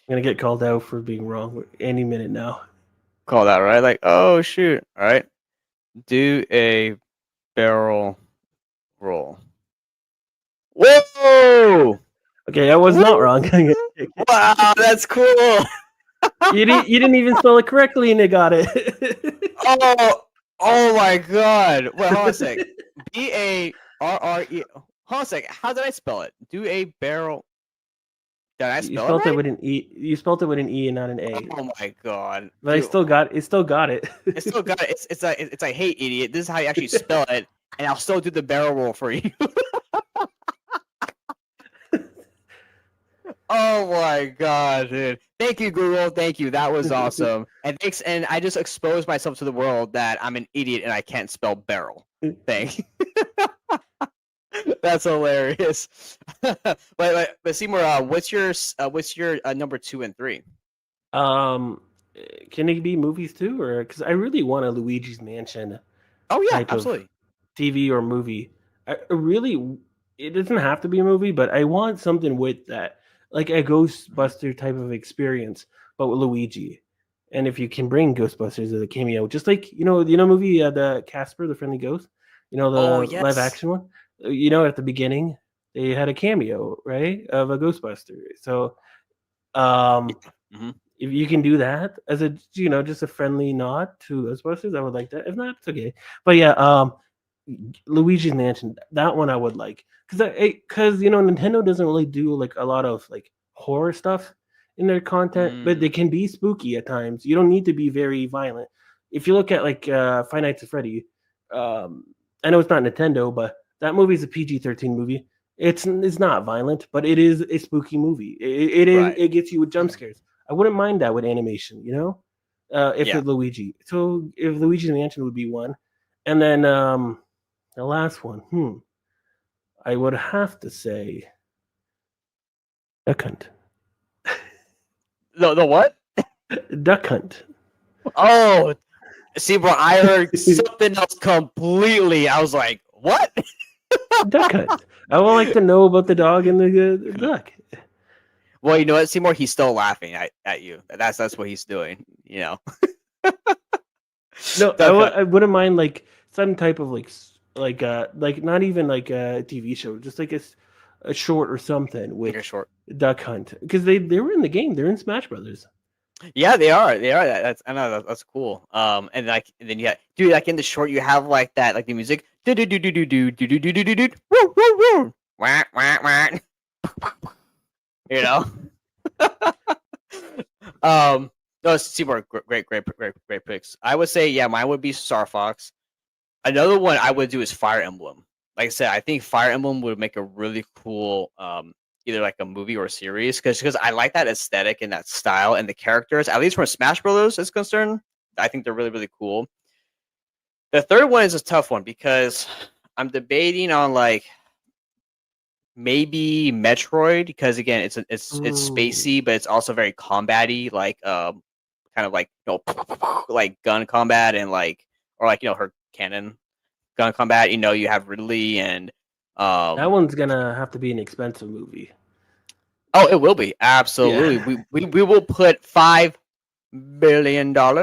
B: gonna get called out for being wrong any minute now.
A: call that right. Like, oh shoot. All right. Do a barrel roll. Whoa!
B: Okay, I was not wrong.
A: Wow, that's cool.
B: You didn't even spell it correctly, and it got it.
A: Oh, oh my god. Wait, hold on a sec. BARRE. Hold on a sec. How did I spell it? Do a barrel. Did I
B: You
A: spell
B: spelled
A: it
B: it
A: right?
B: with an E. You spelled it with an E and not an A.
A: Oh my god.
B: But I
A: Dude,
B: still got it. Still got it.
A: it's still got it. It's like, hey idiot, this is how you actually spell it, and I'll still do the barrel roll for you. Oh my god, dude. Thank you, Google. Thank you. That was awesome. And thanks, and I just exposed myself to the world that I'm an idiot and I can't spell barrel. Thank you. That's hilarious. but Seymour, what's your number 2 and 3?
B: Um, can it be movies too, or because I really want a Luigi's Mansion
A: Oh yeah,
B: type
A: absolutely.
B: of TV or movie. I really, it doesn't have to be a movie, but I want something with that, like a Ghostbuster type of experience, but with Luigi. And if you can bring Ghostbusters as a cameo, just like movie the Casper the Friendly Ghost,
A: Oh
B: the live
A: yes.
B: action one. At the beginning they had a cameo, right, of a Ghostbuster. So, um,
A: hmm
B: if you can do that as a just a friendly nod to Ghostbusters, I would like that. If not, it's okay. But yeah, Luigi's Mansion, that one I would like, because Nintendo doesn't really do like a lot of like horror stuff in their content, but they can be spooky at times. You don't need to be very violent. If you look at like Five Nights at Freddy, I know it's not Nintendo, but that movie is a PG-13 movie. It's not violent, but it is a spooky movie.
A: Right.
B: It gets you with jump scares. I wouldn't mind that with animation, if
A: Yeah.
B: it's Luigi. So if Luigi's Mansion would be one, and then the last one, I would have to say Duck Hunt.
A: The what?
B: Duck Hunt.
A: Oh, see, bro, I heard something else completely. I was like, what?
B: Duck Hunt. I would like to know about the dog and the duck.
A: Well, you know what, Seymour? He's still laughing at you. That's what he's doing.
B: No,
A: Duck
B: I wouldn't mind like some type of like not even like a TV show, just like a short or something with
A: You're short.
B: Duck Hunt, because they were in the game. They're in Smash Brothers.
A: Yeah, they are. They are. I know that's cool. And then yeah, dude, like in the short, you have like that, like the music, do do do do do do do do do do do do, woo woo woo, wah wah wah. You know. No, Seymour, great picks. I would say, yeah, mine would be Star Fox. Another one I would do is Fire Emblem. Like I said, I think Fire Emblem would make a really cool either like a movie or a series, because I like that aesthetic and that style and the characters. At least from Smash Brothers is concerned, I think they're really really cool. The third one is a tough one because I'm debating on like maybe Metroid, because again it's spacey, but it's also very combat-y, like kind of like like gun combat and like, or like her cannon gun combat. You have Ridley and
B: That one's gonna have to be an expensive movie.
A: oh, it will be, absolutely.
B: Yeah.
A: We will put $5 billion on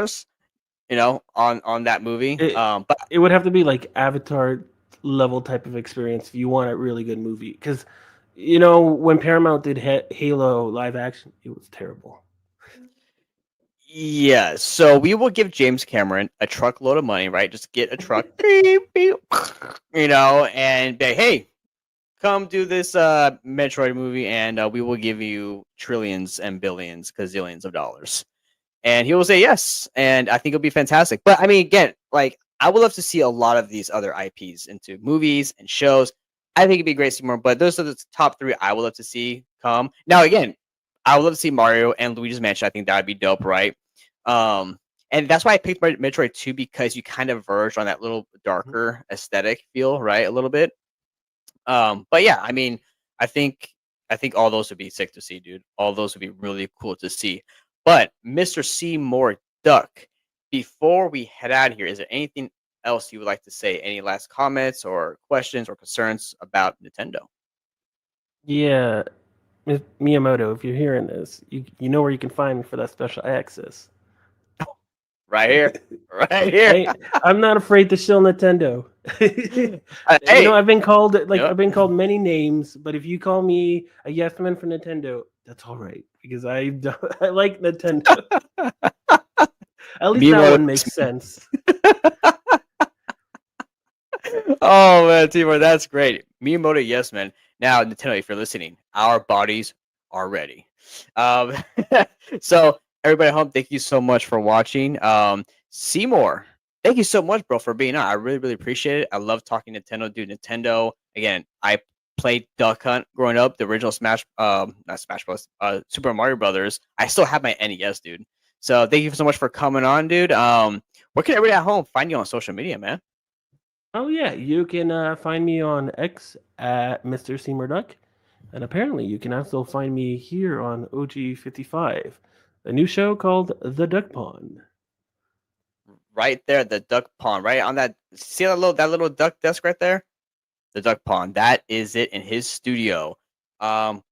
A: that movie. But
B: It would have to be like Avatar level type of experience if you want a really good movie, because when Paramount did Halo live action, it was terrible.
A: yeah, so we will give James Cameron a truckload of money, right? Just get a truck, beep, beep, and be, hey, come do this Metroid movie, and we will give you trillions and billions, gazillions of dollars. And he will say yes, and I think it'll be fantastic. But I mean, again, like I would love to see a lot of these other IPs into movies and shows. I think it'd be great to see more. But those are the top 3 I would love to see come. Now, again, I would love to see Mario and Luigi's Mansion. I think that would be dope, right? And that's why I picked Metroid 2, because you kind of verge on that little darker aesthetic feel, right? A little bit. But yeah, I mean, I think I think all those would be sick to see, dude. All those would be really cool to see. But Mr. Seymour Duck, before we head out of here, is there anything else you would like to say? Any last comments or questions or concerns about Nintendo?
B: Yeah, Miyamoto, if you're hearing this, you know where you can find me for that special access.
A: Right here. Right here.
B: I'm not afraid to show Nintendo.
A: Hey,
B: I've been called
A: Yep.
B: I've been called many names, but if you call me a yes man for Nintendo, that's all right because I like Nintendo. At least that one makes sense.
A: Oh man, Timur, that's great. Miyamoto, yes, man. Now, Nintendo, if you're listening, our bodies are ready. Um, so everybody at home, thank you so much for watching. Seymour, thank you so much, bro, for being on. I really, really appreciate it. I love talking Nintendo, dude. Nintendo, again, I played Duck Hunt growing up, the original Smash, not Smash Bros, Super Mario Brothers. I still have my NES, dude. So thank you so much for coming on, dude. Where can everybody at home find you on social media, man?
B: Oh yeah, you can find me on X at Mr. Seymour Duck, and apparently you can also find me here on OG55, a new show called The Duck Pond.
A: Right there, the duck pond, right on that. See that little duck desk right there? The duck pond. That is it in his studio.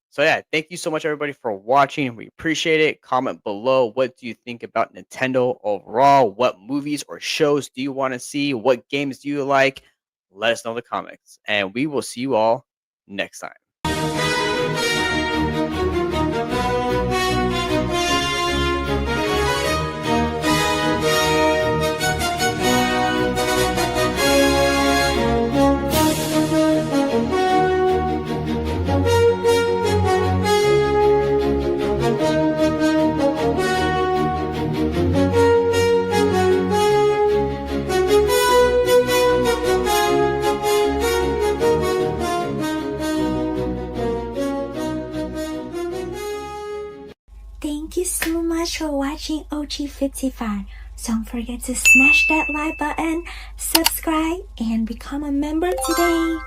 A: So yeah, thank you so much everybody for watching. We appreciate it. Comment below, what do you think about Nintendo overall? What movies or shows do you want to see? What games do you like? Let us know in the comments, and we will see you all next time.
C: Thank you so much for watching OG55. Don't forget to smash that like button, subscribe, and become a member today.